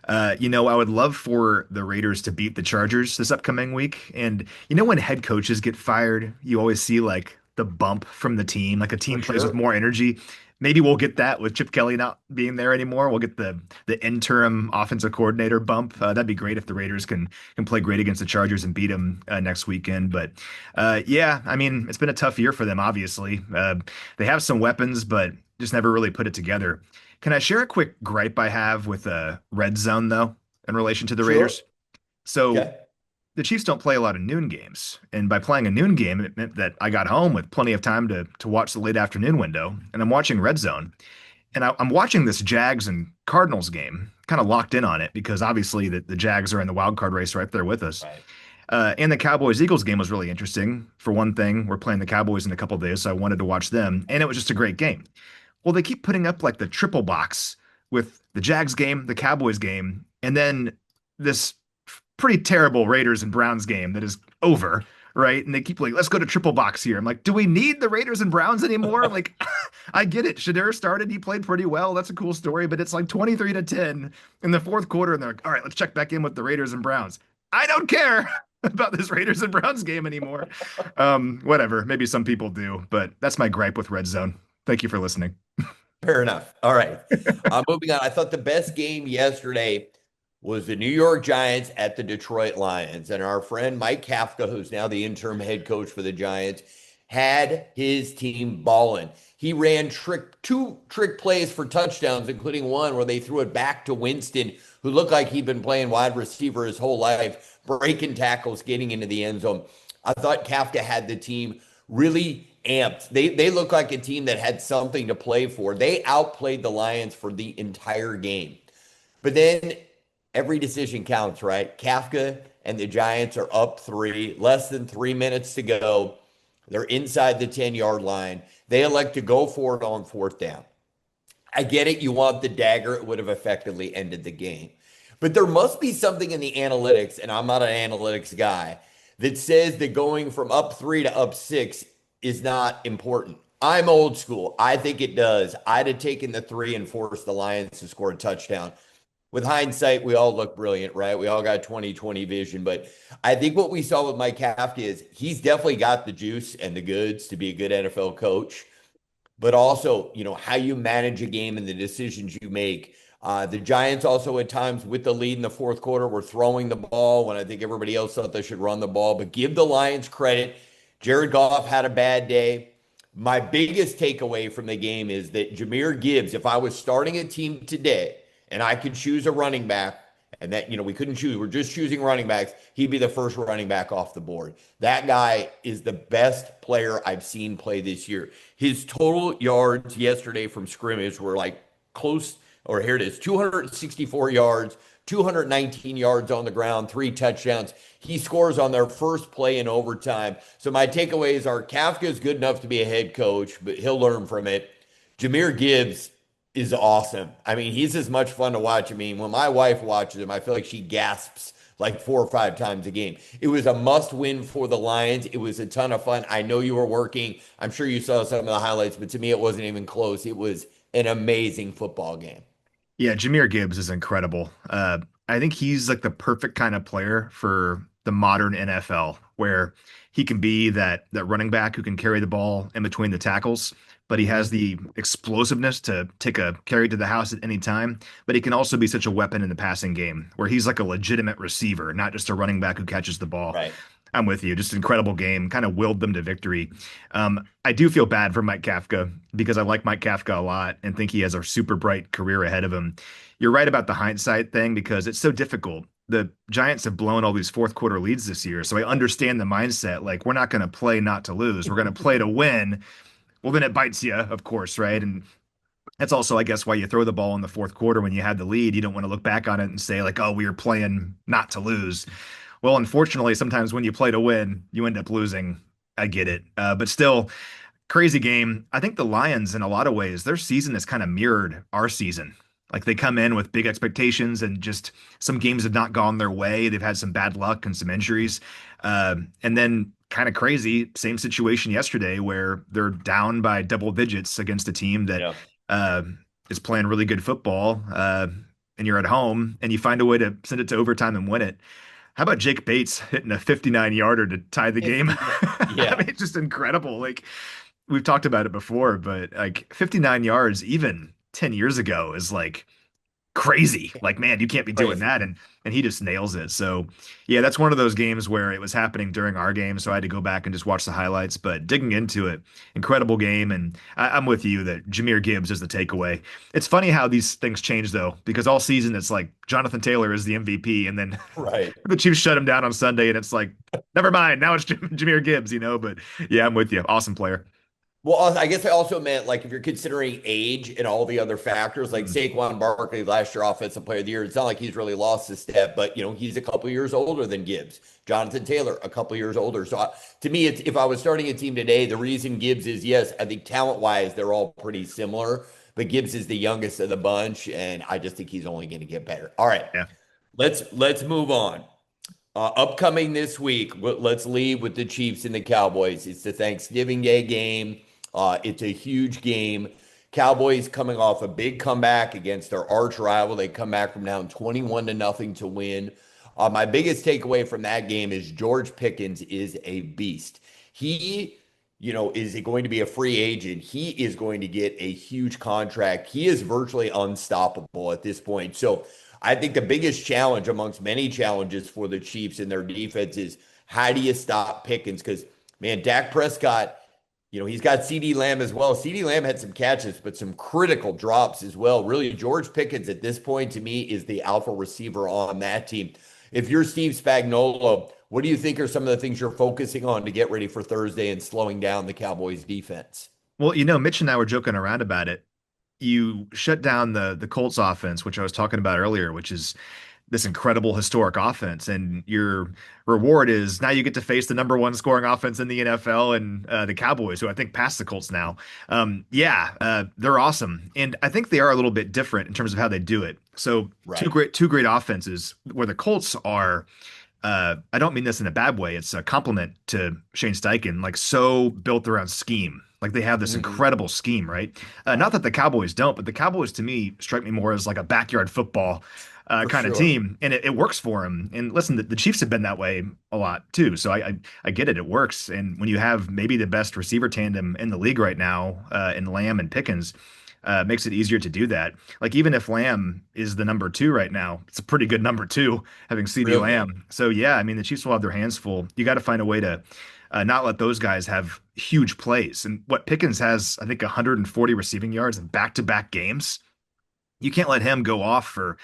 I would love for the Raiders to beat the Chargers this upcoming week. And when head coaches get fired, you always see like the bump from the team, like a team plays with more energy. Maybe we'll get that with Chip Kelly not being there anymore. We'll get the interim offensive coordinator bump. That'd be great if the Raiders can play great against the Chargers and beat them next weekend. But I mean, it's been a tough year for them, obviously. They have some weapons, but just never really put it together. Can I share a quick gripe I have with Red Zone, though, in relation to the Raiders? So the Chiefs don't play a lot of noon games. And by playing a noon game, it meant that I got home with plenty of time to watch the late afternoon window. And I'm watching Red Zone. And I'm watching this Jags and Cardinals game, kind of locked in on it because obviously the Jags are in the wild card race right there with us. Right. And the Cowboys-Eagles game was really interesting. For one thing, we're playing the Cowboys in a couple of days, so I wanted to watch them. And it was just a great game. Well, they keep putting up like the triple box with the Jags game, the Cowboys game, and then this pretty terrible Raiders and Browns game that is over right? And they keep like, let's go to triple box here. I'm like, do we need the Raiders and Browns anymore? Like, I get it. Shadir started, he played pretty well. That's a cool story, but it's like 23-10 in the fourth quarter, and they're like, all right, let's check back in with the Raiders and Browns. I don't care about this Raiders and Browns game anymore. Whatever. Maybe some people do, but that's my gripe with Red Zone. Thank you for listening. Fair enough. All right. Moving on. I thought the best game yesterday was the New York Giants at the Detroit Lions. And our friend Mike Kafka, who's now the interim head coach for the Giants, had his team balling. He ran two trick plays for touchdowns, including one where they threw it back to Winston, who looked like he'd been playing wide receiver his whole life, breaking tackles, getting into the end zone. I thought Kafka had the team really amped. They look like a team that had something to play for. They outplayed the Lions for the entire game. But then every decision counts, right? Kafka and the Giants are up 3, less than 3 minutes to go. They're inside the 10-yard line. They elect to go for it on fourth down. I get it. You want the dagger. It would have effectively ended the game. But there must be something in the analytics, and I'm not an analytics guy, that says that going from up 3 to up 6 is not important. I'm old school. I think it does. I'd have taken the 3 and forced the Lions to score a touchdown. With hindsight, we all look brilliant, right? We all got 20/20 vision. But I think what we saw with Mike Kafka is he's definitely got the juice and the goods to be a good NFL coach. But also, how you manage a game and the decisions you make. The Giants also at times with the lead in the fourth quarter were throwing the ball when I think everybody else thought they should run the ball. But give the Lions credit. Jared Goff had a bad day. My biggest takeaway from the game is that Jahmyr Gibbs, if I was starting a team today and I could choose a running back, and that, we couldn't choose, we're just choosing running backs, he'd be the first running back off the board. That guy is the best player I've seen play this year. His total yards yesterday from scrimmage were like close, or here it is, 264 yards, 219 yards on the ground, 3 touchdowns. He scores on their first play in overtime. So my takeaways are Kafka is good enough to be a head coach, but he'll learn from it. Jahmyr Gibbs is awesome. I mean, he's as much fun to watch. I mean, when my wife watches him, I feel like she gasps like 4 or 5 times a game. It was a must win for the Lions. It was a ton of fun. I know you were working. I'm sure you saw some of the highlights, but to me, it wasn't even close. It was an amazing football game. Yeah, Jahmyr Gibbs is incredible. I think he's like the perfect kind of player for the modern NFL, where he can be that running back who can carry the ball in between the tackles, but he has the explosiveness to take a carry to the house at any time. But he can also be such a weapon in the passing game, where he's like a legitimate receiver, not just a running back who catches the ball. Right. I'm with you. Just an incredible game, kind of willed them to victory. I do feel bad for Mike Kafka because I like Mike Kafka a lot and think he has a super bright career ahead of him. You're right about the hindsight thing because it's so difficult. The Giants have blown all these fourth quarter leads this year. So I understand the mindset. Like, we're not going to play not to lose. We're going to play to win. Well, then it bites you, of course, right? And that's also, I guess, why you throw the ball in the fourth quarter when you had the lead. You don't want to look back on it and say, like, oh, we were playing not to lose. Well, unfortunately, sometimes when you play to win, you end up losing. I get it. But still, crazy game. I think the Lions, in a lot of ways, their season has kind of mirrored our season. Like, they come in with big expectations and just some games have not gone their way. They've had some bad luck and some injuries. And then kind of crazy, same situation yesterday where they're down by double digits against a team that is playing really good football. And you're at home and you find a way to send it to overtime and win it. How about Jake Bates hitting a 59-yarder to tie the game? Yeah. I mean, it's just incredible. Like, we've talked about it before, but like 59 yards even 10 years ago is like crazy. Like, man, you can't be doing that. And he just nails it. So yeah, that's one of those games where it was happening during our game. So I had to go back and just watch the highlights, but digging into it, incredible game. And I'm with you that Jahmyr Gibbs is the takeaway. It's funny how these things change though, because all season it's like Jonathan Taylor is the MVP and then the Chiefs shut him down on Sunday and it's like, never mind. Now it's Jahmyr Gibbs, but yeah, I'm with you. Awesome player. Well, I guess I also meant, like, if you're considering age and all the other factors, like Saquon Barkley last year, Offensive Player of the Year, it's not like he's really lost a step, but, he's a couple years older than Gibbs. Jonathan Taylor, a couple years older. So to me, if I was starting a team today, the reason Gibbs is, yes, I think talent-wise, they're all pretty similar, but Gibbs is the youngest of the bunch, and I just think he's only going to get better. All right. Yeah. Let's move on. Upcoming this week, let's lead with the Chiefs and the Cowboys. It's the Thanksgiving Day game. It's a huge game. Cowboys coming off a big comeback against their arch rival. They come back from down 21 to nothing to win. My biggest takeaway from that game is George Pickens is a beast. He, is going to be a free agent. He is going to get a huge contract. He is virtually unstoppable at this point. So I think the biggest challenge amongst many challenges for the Chiefs and their defense is how do you stop Pickens? Because, man, Dak Prescott, he's got CeeDee Lamb as well. CeeDee Lamb had some catches, but some critical drops as well. Really, George Pickens at this point, to me, is the alpha receiver on that team. If you're Steve Spagnuolo, what do you think are some of the things you're focusing on to get ready for Thursday and slowing down the Cowboys defense? Well, Mitch and I were joking around about it. You shut down the Colts offense, which I was talking about earlier, which is this incredible historic offense, and your reward is now you get to face the number one scoring offense in the NFL and the Cowboys, who I think passed the Colts now. They're awesome, and I think they are a little bit different in terms of how they do it. So Right. two great offenses where the Colts are. I don't mean this in a bad way. It's a compliment to Shane Steichen, like so built around scheme. Like they have this incredible scheme, right? Not that the Cowboys don't, but the Cowboys to me strike me more as like a backyard football kind of Sure. team, and it works for them. And listen, the Chiefs have been that way a lot too, so I get it. It works, and when you have maybe the best receiver tandem in the league right now in Lamb and Pickens, makes it easier to do that. Like even if Lamb is the number two right now, it's a pretty good number two having CeeDee Really? Lamb. So yeah, I mean the Chiefs will have their hands full. You got to find a way to not let those guys have huge plays. And what Pickens has, I think 140 receiving yards in back-to-back games. You can't let him go off for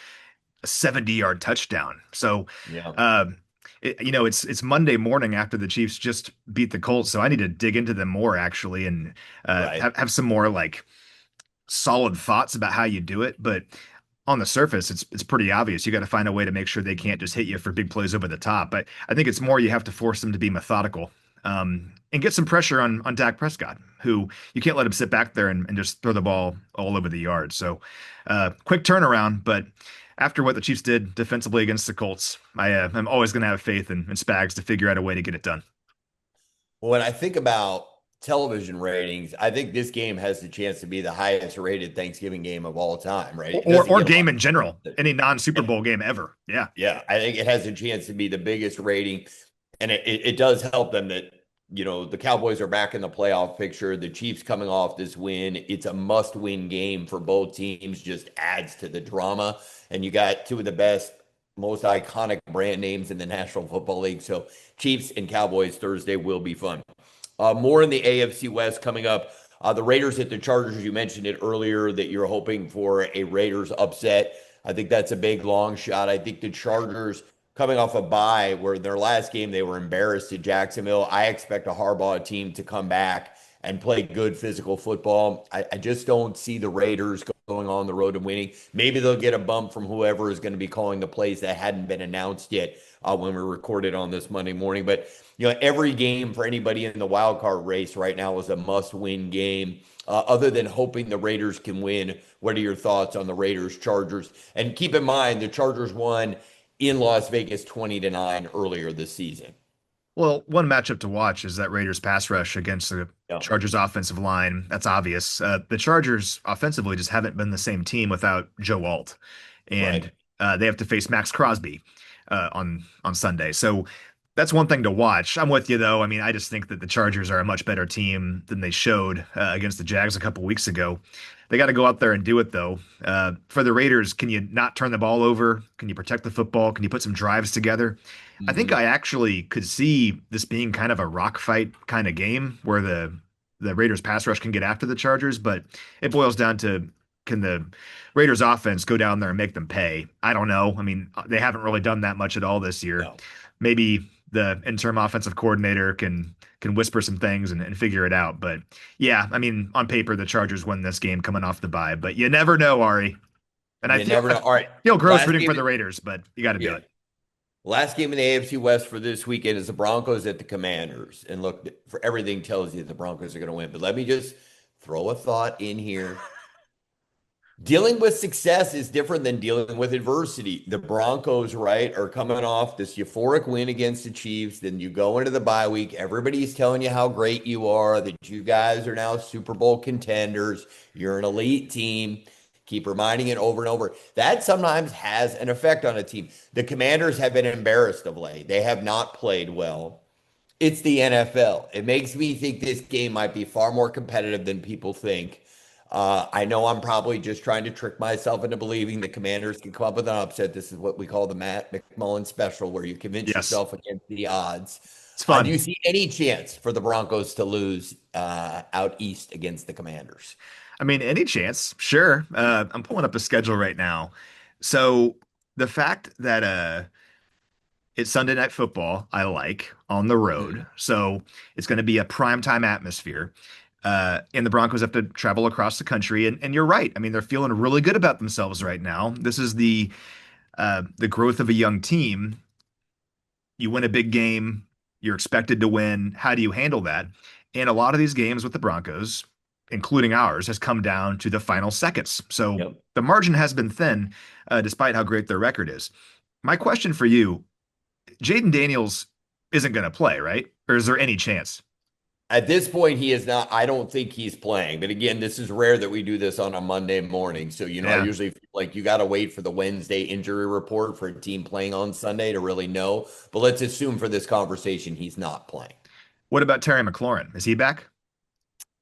a 70-yard touchdown. So, Yeah. it's Monday morning after the Chiefs just beat the Colts, so I need to dig into them more actually, and Right. have some more like solid thoughts about how you do it. But on the surface, it's pretty obvious. You got to find a way to make sure they can't just hit you for big plays over the top. But I think it's more you have to force them to be methodical. And get some pressure on Dak Prescott, who you can't let him sit back there and just throw the ball all over the yard. So quick turnaround, but after what the Chiefs did defensively against the Colts, I'm always going to have faith in Spags to figure out a way to get it done. When I think about television ratings, I think this game has the chance to be the highest rated Thanksgiving game of all time, right? It doesn't Or get a game lot in general, of- any non-Super Bowl game ever. Yeah. Yeah, I think it has a chance to be the biggest rating. And it does help them that, the Cowboys are back in the playoff picture. The Chiefs coming off this win. It's a must-win game for both teams, just adds to the drama. And you got two of the best, most iconic brand names in the National Football League. So Chiefs and Cowboys Thursday will be fun. More in the AFC West coming up. The Raiders at the Chargers, you mentioned it earlier that you're hoping for a Raiders upset. I think that's a big long shot. I think the Chargers coming off a bye where their last game they were embarrassed at Jacksonville. I expect a Harbaugh team to come back and play good physical football. I just don't see the Raiders going on the road and winning. Maybe they'll get a bump from whoever is going to be calling the plays that hadn't been announced yet when we recorded on this Monday morning. But every game for anybody in the wild card race right now is a must-win game. Other than hoping the Raiders can win, what are your thoughts on the Raiders Chargers? And keep in mind the Chargers won in Las Vegas 20-9 earlier this season. Well, one matchup to watch is that Raiders pass rush against the Yeah. Chargers offensive line. That's obvious. The Chargers offensively just haven't been the same team without Joe Alt, and they have to face Max Crosby on Sunday. So that's one thing to watch. I'm with you though. I mean, I just think that the Chargers are a much better team than they showed against the Jags a couple weeks ago. They got to go out there and do it though. For the Raiders, can you not turn the ball over? Can you protect the football? Can you put some drives together? I think I actually could see this being kind of a rock fight kind of game where the Raiders pass rush can get after the Chargers, but it boils down to can the Raiders offense go down there and make them pay? I don't know. I mean, they haven't really done that much at all this year. No. Maybe the interim offensive coordinator can whisper some things and figure it out. But yeah, I mean, on paper, the Chargers win this game coming off the bye, but you never know, Ari. And You never know. All right. I feel gross Last rooting game- for the Raiders, but you got to do Yeah. it. Last game in the AFC West for this weekend is the Broncos at the Commanders. And look, for everything tells you the Broncos are going to win. But let me just throw a thought in here. Dealing with success is different than dealing with adversity. The Broncos, right, are coming off this euphoric win against the Chiefs. Then you go into the bye week. Everybody's telling you how great you are, that you guys are now Super Bowl contenders. You're an elite team. Keep reminding it over and over. That sometimes has an effect on a team. The Commanders have been embarrassed of late. They have not played well. It's the NFL. It makes me think this game might be far more competitive than people think. I know I'm probably just trying to trick myself into believing the Commanders can come up with an upset. This is what we call the Matt McMullen special, where you convince Yes, yourself against the odds. it's Do fun. you see any chance for the Broncos to lose out east against the Commanders? I mean, any chance, sure. I'm pulling up a schedule right now. So the fact that it's Sunday Night Football, I like on the road. Mhm. So it's going to be a primetime atmosphere. And the Broncos have to travel across the country. And you're right. I mean, they're feeling really good about themselves right now. This is the growth of a young team. You win a big game, you're expected to win. How do you handle that? And a lot of these games with the Broncos, including ours, has come down to the final seconds. So Yep. the margin has been thin, despite how great their record is. My question for you, Jaden Daniels isn't going to play, right? Or is there any chance? At this point, he is not. I don't think he's playing. But again, this is rare that we do this on a Monday morning. So, I Yeah. usually feel like you got to wait for the Wednesday injury report for a team playing on Sunday to really know. But let's assume for this conversation, he's not playing. What about Terry McLaurin? Is he back?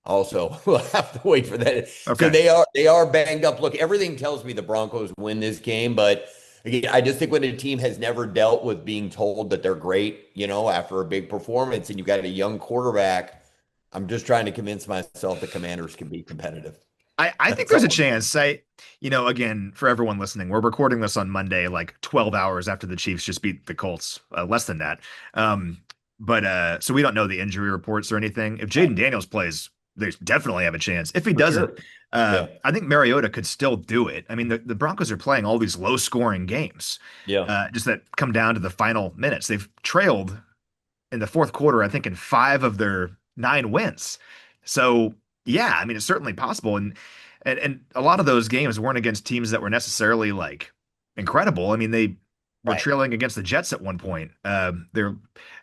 Also, we'll have to wait for that. So Okay. they are banged up. Look, everything tells me the Broncos win this game, but again, I just think when a team has never dealt with being told that they're great, after a big performance, and you've got a young quarterback, I'm just trying to convince myself the Commanders can be competitive. I think That's there's a all. chance. Again, for everyone listening, we're recording this on Monday, like 12 hours after the Chiefs just beat the Colts, less than that. But so we don't know the injury reports or anything. If Jaden Daniels plays, they definitely have a chance. If he For doesn't, sure. Yeah. I think Mariota could still do it. I mean, the Broncos are playing all these low scoring games, Yeah. just that come down to the final minutes. They've trailed in the fourth quarter, I think, in 5 of their 9 wins. So yeah, I mean, it's certainly possible. And a lot of those games weren't against teams that were necessarily like incredible. I mean, they were Right. trailing against the Jets at one point. They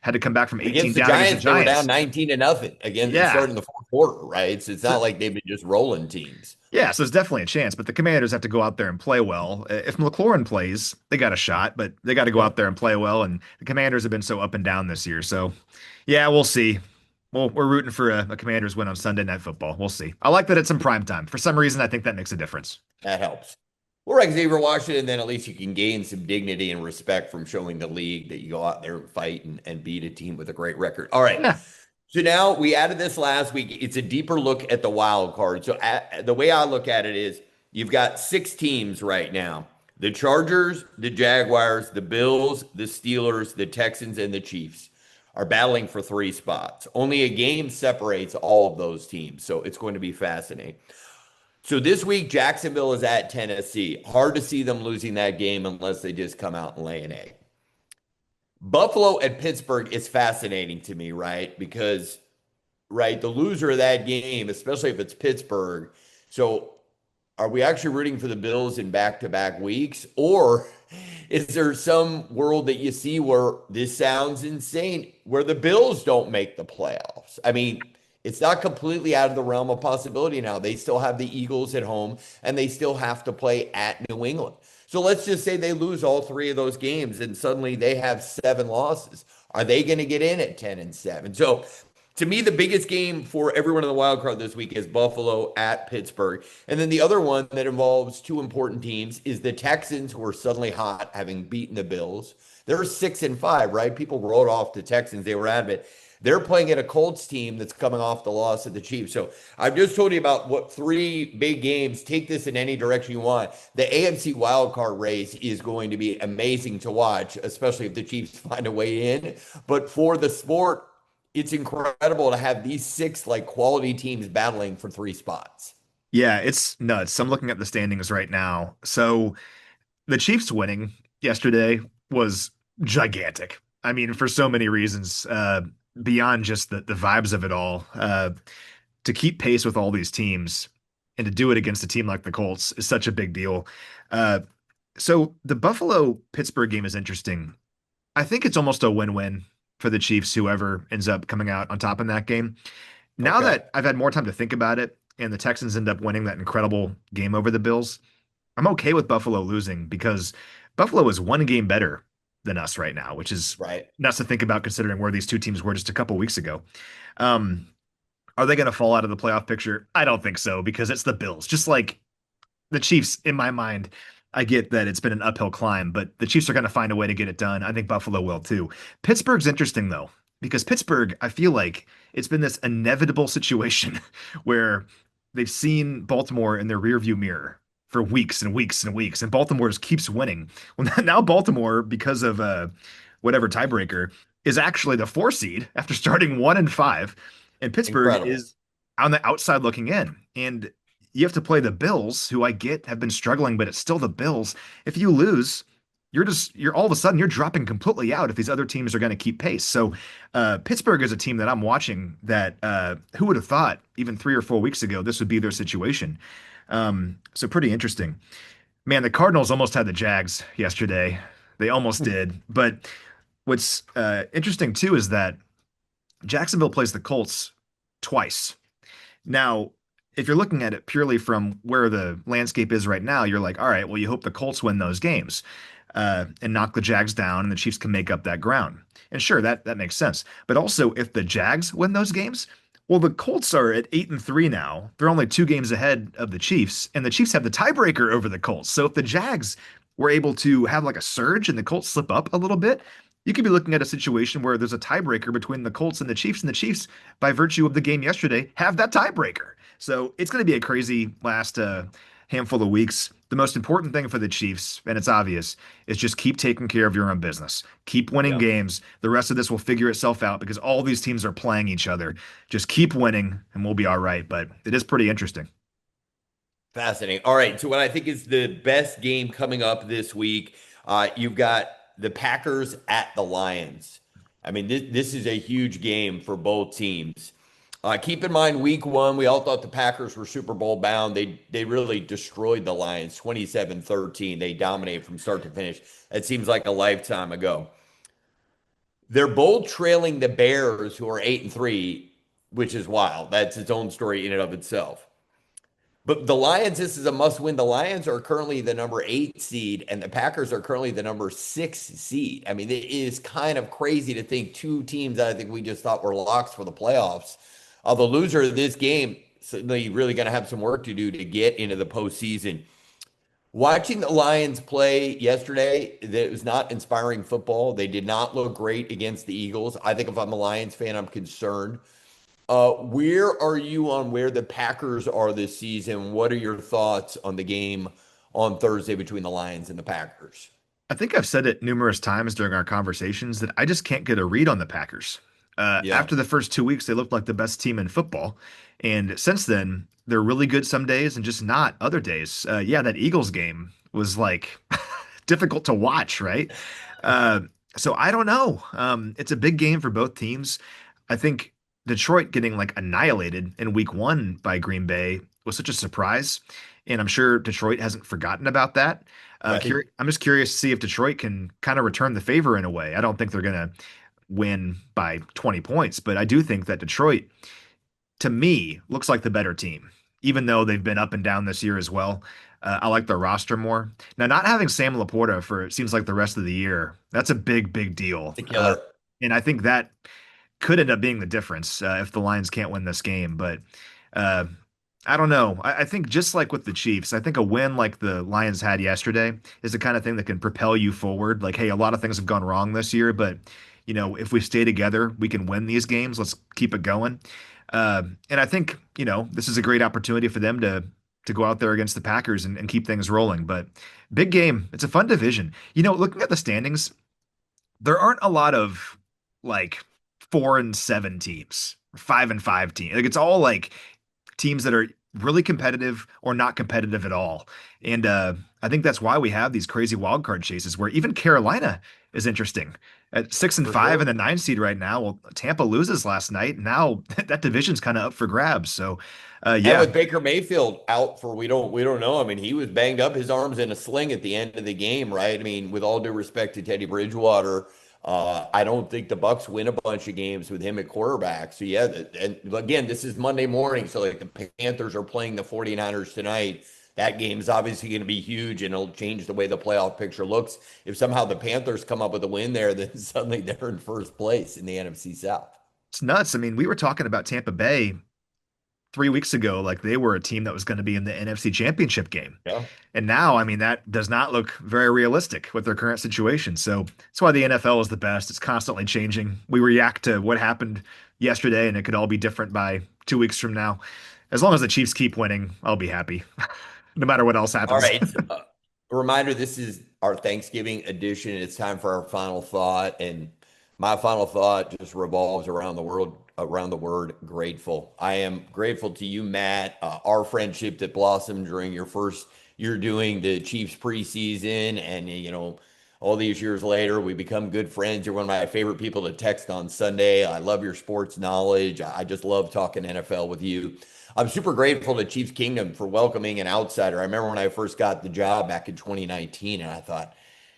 had to come back from 18 Against the down against the Giants, they were down Giants. 19-0 again, Yeah. starting the fourth quarter, right? So it's So, not like they've been just rolling teams. yeah, so it's definitely a chance, but the Commanders have to go out there and play well. If McLaurin plays, they got a shot, but they got to go Yeah. out there and play well. And the Commanders have been so up and down this year. So, yeah, we'll see. Well, we're rooting for a Commanders win on Sunday Night Football. We'll see. I like that it's in prime time. For some reason, I think that makes a difference. That helps. Well, right, Xavier Washington, then at least you can gain some dignity and respect from showing the league that you go out there and fight and beat a team with a great record. All right. Yeah. So now we added this last week. It's a deeper look at the wild card. So the way I look at it is you've got 6 teams right now: the Chargers, the Jaguars, the Bills, the Steelers, the Texans, and the Chiefs are battling for 3 spots. Only a game separates all of those teams. So it's going to be fascinating. So this week, Jacksonville is at Tennessee. Hard to see them losing that game unless they just come out and lay an egg. Buffalo at Pittsburgh is fascinating to me, right? Because, right, the loser of that game, especially if it's Pittsburgh. So are we actually rooting for the Bills in back-to-back weeks? Or is there some world that you see where this sounds insane, where the Bills don't make the playoffs? I mean, it's not completely out of the realm of possibility now. They still have the Eagles at home, and they still have to play at New England. So let's just say they lose all 3 of those games, and suddenly they have 7 losses. Are they going to get in at 10-7? So to me, the biggest game for everyone in the wild card this week is Buffalo at Pittsburgh. And then the other one that involves 2 important teams is the Texans, who are suddenly hot, having beaten the Bills. They're 6-5, right? People wrote off the Texans. They were out of it. They're playing at a Colts team that's coming off the loss of the Chiefs. So I've just told you about what 3 big games. Take this in any direction you want. The AFC wildcard race is going to be amazing to watch, especially if the Chiefs find a way in. But for the sport, it's incredible to have these 6 like quality teams battling for 3 spots. Yeah, it's nuts. I'm looking at the standings right now. So the Chiefs winning yesterday was gigantic. I mean, for so many reasons, beyond just the vibes of it all. To keep pace with all these teams, and to do it against a team like the Colts is such a big deal. Uh, so the Buffalo Pittsburgh game is interesting. I think it's almost a win-win for the Chiefs, whoever ends up coming out on top in that game. Now Okay. that I've had more time to think about it, and the Texans end up winning that incredible game over the Bills, I'm okay with Buffalo losing because Buffalo is one game better than us right now, which is Right. nuts to think about considering where these two teams were just a couple weeks ago. Um, are they going to fall out of the playoff picture? I don't think so because it's the Bills. Just like the Chiefs, in my mind, I get that it's been an uphill climb, but the Chiefs are going to find a way to get it done. I think Buffalo will too. Pittsburgh's interesting though, because Pittsburgh, I feel like it's been this inevitable situation where they've seen Baltimore in their rearview mirror for weeks and weeks and weeks, and Baltimore just keeps winning. Well, now Baltimore, because of whatever tiebreaker, is actually the 4 seed after starting 1-5, and Pittsburgh Incredible. is on the outside looking in. And you have to play the Bills, who I get have been struggling, but it's still the Bills. If you lose, you're all of a sudden you're dropping completely out if these other teams are going to keep pace. So Pittsburgh is a team that I'm watching that who would have thought even 3 or 4 weeks ago this would be their situation. So pretty interesting. Man, the Cardinals almost had the Jags yesterday. They almost did. But what's interesting too is that Jacksonville plays the Colts twice. Now, if you're looking at it purely from where the landscape is right now, you're like, all right, well, you hope the Colts win those games and knock the Jags down, and the Chiefs can make up that ground. And sure, that makes sense. But also, if the Jags win those games, well, the Colts are at 8-3 now. They're only 2 games ahead of the Chiefs, and the Chiefs have the tiebreaker over the Colts. So if the Jags were able to have like a surge and the Colts slip up a little bit, you could be looking at a situation where there's a tiebreaker between the Colts and the Chiefs, by virtue of the game yesterday, have that tiebreaker. So it's going to be a crazy last handful of weeks. The most important thing for the Chiefs, and it's obvious, is just keep taking care of your own business. Keep winning Yeah. games. The rest of this will figure itself out because all these teams are playing each other. Just keep winning and we'll be all right. But it is pretty interesting. Fascinating. All right. So, what I think is the best game coming up this week, you've got the Packers at the Lions. I mean, this is a huge game for both teams. Keep in mind, week one, we all thought the Packers were Super Bowl bound. They really destroyed the Lions 27-13. They dominated from start to finish. That seems like a lifetime ago. They're both trailing the Bears, who are 8-3, which is wild. That's its own story in and of itself. But the Lions, this is a must win. The Lions are currently the number 8 seed, and the Packers are currently the number 6 seed. I mean, it is kind of crazy to think two teams that I think we just thought were locks for the playoffs. The loser of this game certainly really going to have some work to do to get into the postseason. Watching the Lions play yesterday, it was not inspiring football. They did not look great against the Eagles. I think if I'm a Lions fan, I'm concerned. Where are you on where the Packers are this season? What are your thoughts on the game on Thursday between the Lions and the Packers? I think I've said it numerous times during our conversations that I just can't get a read on the Packers. Yeah. After the first 2 weeks, they looked like the best team in football. And since then, they're really good some days and just not other days. Yeah, that Eagles game was like difficult to watch, right? Uh, so I don't know. It's a big game for both teams. I think Detroit getting like annihilated in week one by Green Bay was such a surprise. And I'm sure Detroit hasn't forgotten about that. Right. I'm just curious to see if Detroit can kind of return the favor in a way. I don't think they're going to win by 20 points, but I do think that Detroit, to me, looks like the better team, even though they've been up and down this year as well. I like their roster more. Now, not having Sam Laporta for it seems like the rest of the year, that's a big, big deal. The killer. And I think that could end up being the difference if the Lions can't win this game. But uh, I don't know. I think just like with the Chiefs, I think a win like the Lions had yesterday is the kind of thing that can propel you forward. Like, hey, a lot of things have gone wrong this year, but if we stay together, we can win these games. Let's keep it going. And I think this is a great opportunity for them to go out there against the Packers and keep things rolling. But big game. It's a fun division. Looking at the standings, there aren't a lot of like 4-7 teams, 5-5 teams. Like it's all like teams that are really competitive or not competitive at all. And I think that's why we have these crazy wild card chases where even Carolina is interesting. At 6 and For 5 sure. and the 9 seed right now. Well, Tampa loses last night. Now that division's kind of up for grabs. So, And yeah, with Baker Mayfield out for we don't know. I mean, he was banged up, his arms in a sling at the end of the game, right? I mean, with all due respect to Teddy Bridgewater, I don't think the Bucks win a bunch of games with him at quarterback. So yeah, and again, this is Monday morning, so like the Panthers are playing the 49ers tonight. That game's obviously going to be huge and it'll change the way the playoff picture looks. If somehow the Panthers come up with a win there, then suddenly they're in first place in the NFC South. it's nuts. I mean, we were talking about Tampa Bay 3 weeks ago, like they were a team that was going to be in the NFC Championship game. Yeah. And now, I mean, that does not look very realistic with their current situation. So that's why the NFL is the best. It's constantly changing. We react to what happened yesterday, and it could all be different by 2 weeks from now. As long as the Chiefs keep winning, I'll be happy, no matter what else All happens. right. A reminder, this is our Thanksgiving edition. It's time for our final thought. And my final thought just revolves around the world, around the word grateful. I am grateful to you, Matt, our friendship that blossomed during your first year doing the Chiefs preseason. And, all these years later, we become good friends. You're one of my favorite people to text on Sunday. I love your sports knowledge. I just love talking NFL with you. I'm super grateful to Chiefs Kingdom for welcoming an outsider. I remember when I first got the job back in 2019, and I thought,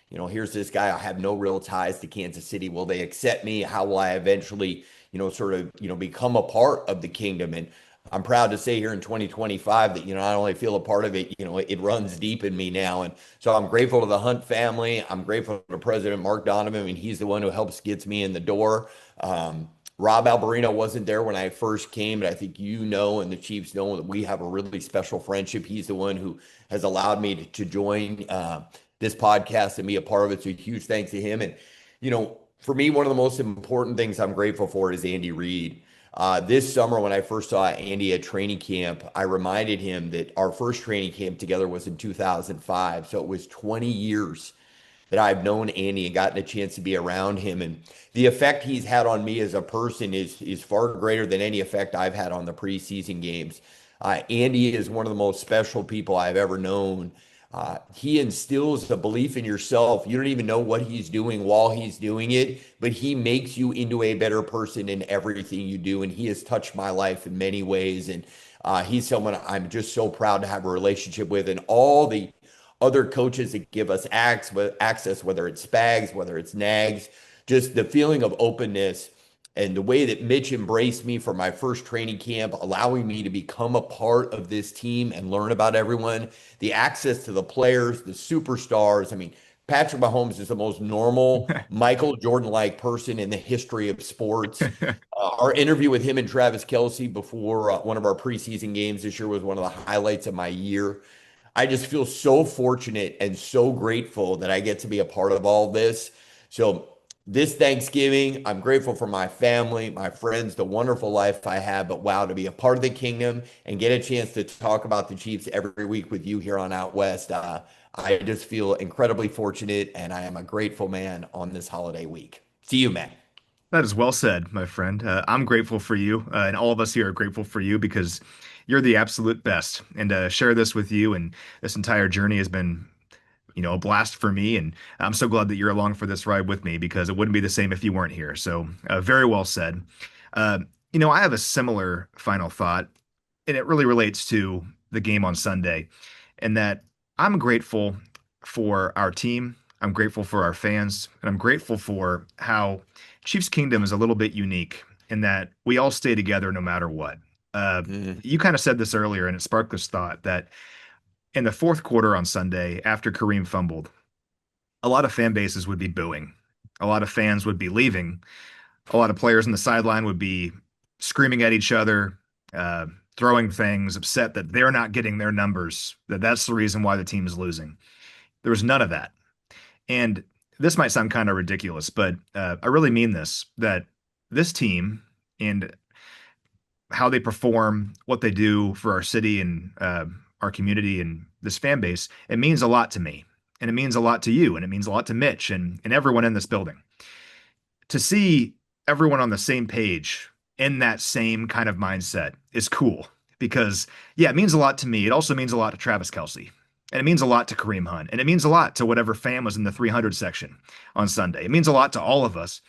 here's this guy. I have no real ties to Kansas City. Will they accept me? How will I eventually, sort of, become a part of the kingdom? And I'm proud to say here in 2025 that, not only feel a part of it, it runs deep in me now. And so I'm grateful to the Hunt family. I'm grateful to President Mark Donovan. I mean, he's the one who helps gets me in the door. Rob Alberino wasn't there when I first came, but I think and the Chiefs know that we have a really special friendship. He's the one who has allowed me to join this podcast and be a part of it. So huge thanks to him. And, for me, one of the most important things I'm grateful for is Andy Reid. This summer, when I first saw Andy at training camp, I reminded him that our first training camp together was in 2005. So it was 20 years that I've known Andy and gotten a chance to be around him. And the effect he's had on me as a person is far greater than any effect I've had on the preseason games. Andy is one of the most special people I've ever known. He instills a belief in yourself. You don't even know what he's doing while he's doing it, but he makes you into a better person in everything you do. And he has touched my life in many ways. And he's someone I'm just so proud to have a relationship with. And all the other coaches that give us access, whether it's Spags, whether it's Nags, just the feeling of openness and the way that Mitch embraced me for my first training camp, allowing me to become a part of this team and learn about everyone, the access to the players, the superstars. I mean, Patrick Mahomes is the most normal, Michael Jordan-like person in the history of sports. Our interview with him and Travis Kelce before one of our preseason games this year was one of the highlights of my year. I just feel so fortunate and so grateful that I get to be a part of all this. So this Thanksgiving, I'm grateful for my family, my friends, the wonderful life I have, but wow, to be a part of the kingdom and get a chance to talk about the Chiefs every week with you here on Out West. I just feel incredibly fortunate, and I am a grateful man on this holiday week. See you, Matt. That is well said, my friend. I'm grateful for you, and all of us here are grateful for you because you're the absolute best. And to share this with you and this entire journey has been, a blast for me. And I'm so glad that you're along for this ride with me because it wouldn't be the same if you weren't here. So very well said. I have a similar final thought, and it really relates to the game on Sunday, and that I'm grateful for our team. I'm grateful for our fans, and I'm grateful for how Chiefs Kingdom is a little bit unique in that we all stay together no matter what. You kind of said this earlier, and it sparked this thought that in the fourth quarter on Sunday, after Kareem fumbled, a lot of fan bases would be booing. A lot of fans would be leaving. A lot of players on the sideline would be screaming at each other, throwing things, upset that they're not getting their numbers, that's the reason why the team is losing. There was none of that. And this might sound kind of ridiculous, but I really mean this, that this team and how they perform, what they do for our city and our community and this fan base, it means a lot to me. And it means a lot to you. And it means a lot to Mitch and everyone in this building. To see everyone on the same page in that same kind of mindset is cool because, yeah, it means a lot to me. It also means a lot to Travis Kelce. And it means a lot to Kareem Hunt. And it means a lot to whatever fan was in the 300 section on Sunday. It means a lot to all of us.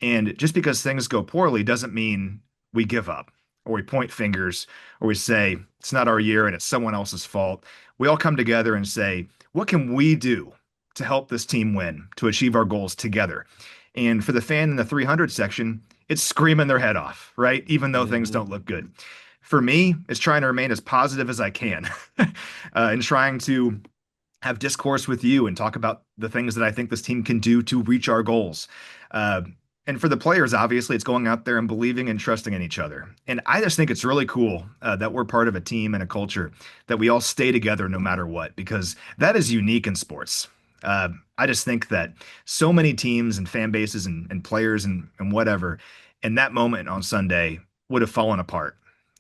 And just because things go poorly doesn't mean we give up or we point fingers or we say it's not our year and it's someone else's fault. We all come together and say, what can we do to help this team win, to achieve our goals together? And for the fan in the 300 section, it's screaming their head off, right? Even though things don't look good. For me, it's trying to remain as positive as I can and trying to have discourse with you and talk about the things that I think this team can do to reach our goals. And for the players, obviously, it's going out there and believing and trusting in each other. And I just think it's really cool that we're part of a team and a culture that we all stay together no matter what, because that is unique in sports. I just think that so many teams and fan bases and players and whatever, in that moment on Sunday would have fallen apart.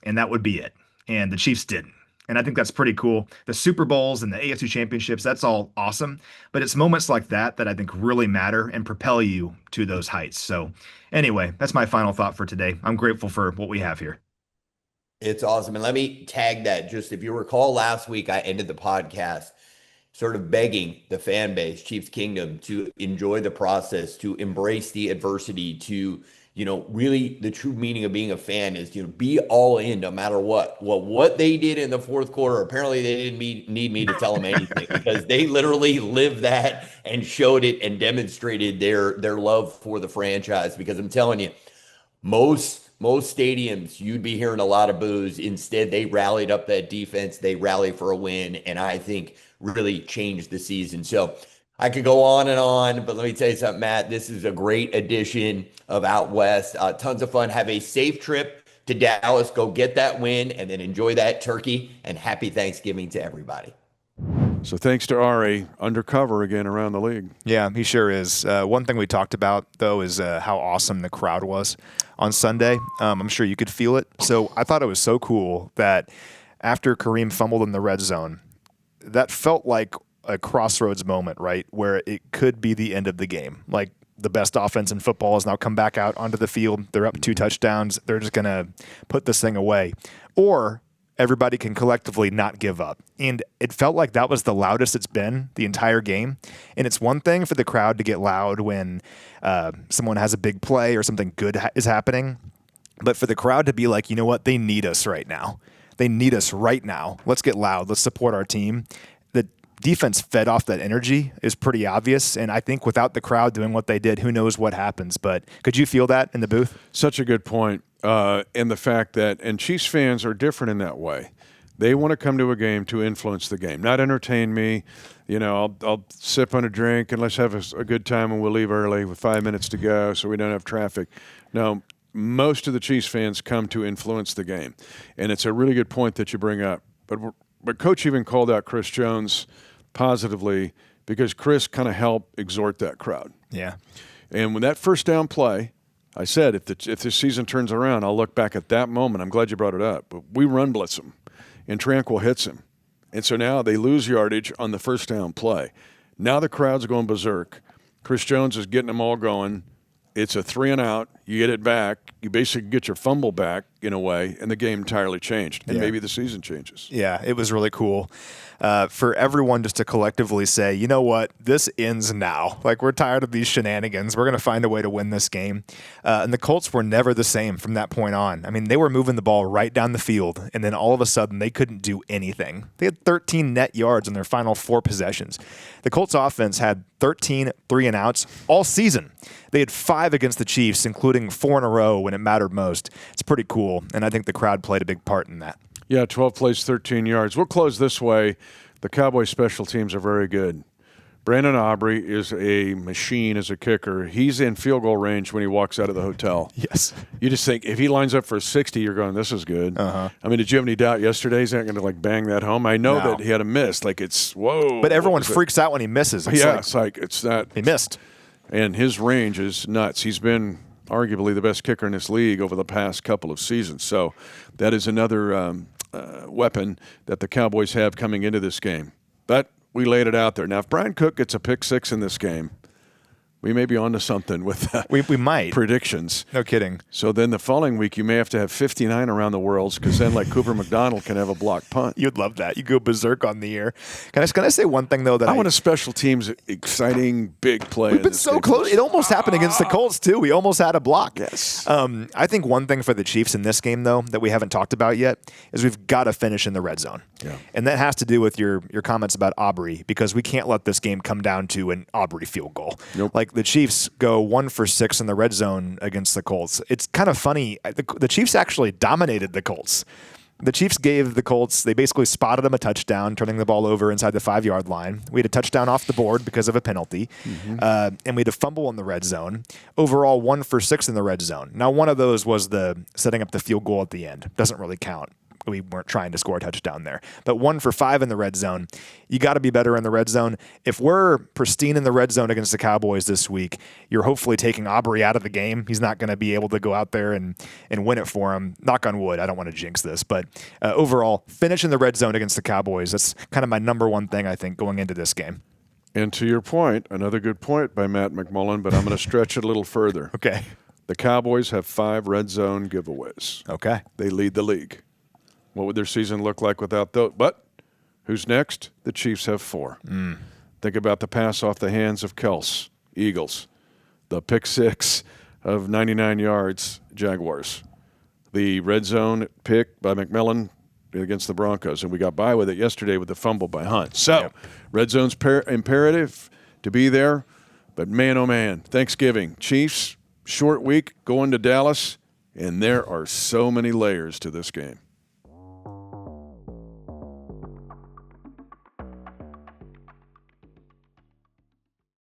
And that would be it. And the Chiefs didn't. And I think that's pretty cool. The Super Bowls and the AFC championships, that's all awesome. But it's moments like that I think really matter and propel you to those heights. So anyway, that's my final thought for today. I'm grateful for what we have here. It's awesome. And let me tag that. Just if you recall last week, I ended the podcast sort of begging the fan base, Chiefs Kingdom, to enjoy the process, to embrace the adversity, to really the true meaning of being a fan is, be all in no matter what. Well, what they did in the fourth quarter, apparently they didn't need me to tell them anything because they literally lived that and showed it and demonstrated their love for the franchise. Because I'm telling you, most stadiums, you'd be hearing a lot of boos. Instead, they rallied up that defense. They rallied for a win, and I think really changed the season. So I could go on and on, but let me tell you something, Matt. This is a great edition of Out West. Tons of fun. Have a safe trip to Dallas. Go get that win and then enjoy that turkey. And happy Thanksgiving to everybody. So thanks to Ari, undercover again around the league. Yeah, he sure is. One thing we talked about, though, is how awesome the crowd was on Sunday. I'm sure you could feel it. So I thought it was so cool that after Kareem fumbled in the red zone, that felt like a crossroads moment, right, where it could be the end of the game. Like the best offense in football has now come back out onto the field. They're up 2 touchdowns. They're just going to put this thing away. Or everybody can collectively not give up. And it felt like that was the loudest it's been the entire game. And it's one thing for the crowd to get loud when someone has a big play or something good is happening. But for the crowd to be like, you know what, they need us right now. They need us right now. Let's get loud. Let's support our team. The defense fed off that energy is pretty obvious. And I think without the crowd doing what they did, who knows what happens. But could you feel that in the booth? Such a good point. And the fact that, and Chiefs fans are different in that way. They want to come to a game to influence the game, not entertain me. I'll sip on a drink and let's have a good time and we'll leave early with 5 minutes to go so we don't have traffic. No, most of the Chiefs fans come to influence the game. And it's a really good point that you bring up. But Coach even called out Chris Jones positively because Chris kind of helped exhort that crowd. Yeah. And when that first down play, I said, if the season turns around, I'll look back at that moment. I'm glad you brought it up. But we run blitz him, and Tranquil hits him. And so now they lose yardage on the first down play. Now the crowd's going berserk. Chris Jones is getting them all going. It's a 3 and out. You get it back. You basically get your fumble back in a way, and the game entirely changed. And maybe the season changes. Yeah, it was really cool for everyone just to collectively say, you know what, this ends now. Like, we're tired of these shenanigans. We're going to find a way to win this game. And the Colts were never the same from that point on. I mean, they were moving the ball right down the field, and then all of a sudden they couldn't do anything. They had 13 net yards in their final 4 possessions. The Colts offense had 13 3-and-outs all season. They had 5 against the Chiefs, including 4 in a row when it mattered most. It's pretty cool, and I think the crowd played a big part in that. Yeah, 12 plays, 13 yards. We'll close this way. The Cowboys' special teams are very good. Brandon Aubrey is a machine as a kicker. He's in field goal range when he walks out of the hotel. Yes. You just think, if he lines up for 60, you're going, this is good. Uh-huh. I mean, did you have any doubt yesterday he's not going to, bang that home? I know that he had a miss. It's, whoa. But everyone freaks out when he misses. It's not. He missed. And his range is nuts. He's been arguably the best kicker in this league over the past couple of seasons. So that is another weapon that the Cowboys have coming into this game. But we laid it out there. Now, if Brian Cook gets a pick 6 in this game, We may be onto something with We might. predictions. No kidding. So then the following week, you may have to have 59 around the worlds because then, like Cooper McDonald can have a block punt. You'd love that. You go berserk on the air. Can I say one thing, though, that I want a special teams exciting big play. We've been so close. It almost happened against the Colts, too. We almost had a block. Yes. I think one thing for the Chiefs in this game, though, that we haven't talked about yet is we've got to finish in the red zone. Yeah. And that has to do with your comments about Aubrey, because we can't let this game come down to an Aubrey field goal. Nope. Like the Chiefs go 1 for 6 in the red zone against the Colts. It's kind of funny. The Chiefs actually dominated the Colts. The Chiefs gave the Colts, they basically spotted them a touchdown, turning the ball over inside the 5-yard line. We had a touchdown off the board because of a penalty, and we had a fumble in the red zone. Overall, 1 for 6 in the red zone. Now, one of those was the setting up the field goal at the end. Doesn't really count. We weren't trying to score a touchdown there. But 1 for 5 in the red zone. You got to be better in the red zone. If we're pristine in the red zone against the Cowboys this week, you're hopefully taking Aubrey out of the game. He's not going to be able to go out there and win it for him. Knock on wood. I don't want to jinx this. But overall, finish in the red zone against the Cowboys. That's kind of my number one thing, I think, going into this game. And to your point, another good point by Matt McMullen, but I'm going to stretch it a little further. Okay. The Cowboys have 5 red zone giveaways. Okay. They lead the league. What would their season look like without those? But who's next? The Chiefs have 4. Think about the pass off the hands of Kels, Eagles. The pick 6 of 99 yards, Jaguars. The red zone pick by McMullen against the Broncos. And we got by with it yesterday with the fumble by Hunt. So, red zone's imperative to be there. But man, oh man, Thanksgiving. Chiefs, short week, going to Dallas. And there are so many layers to this game.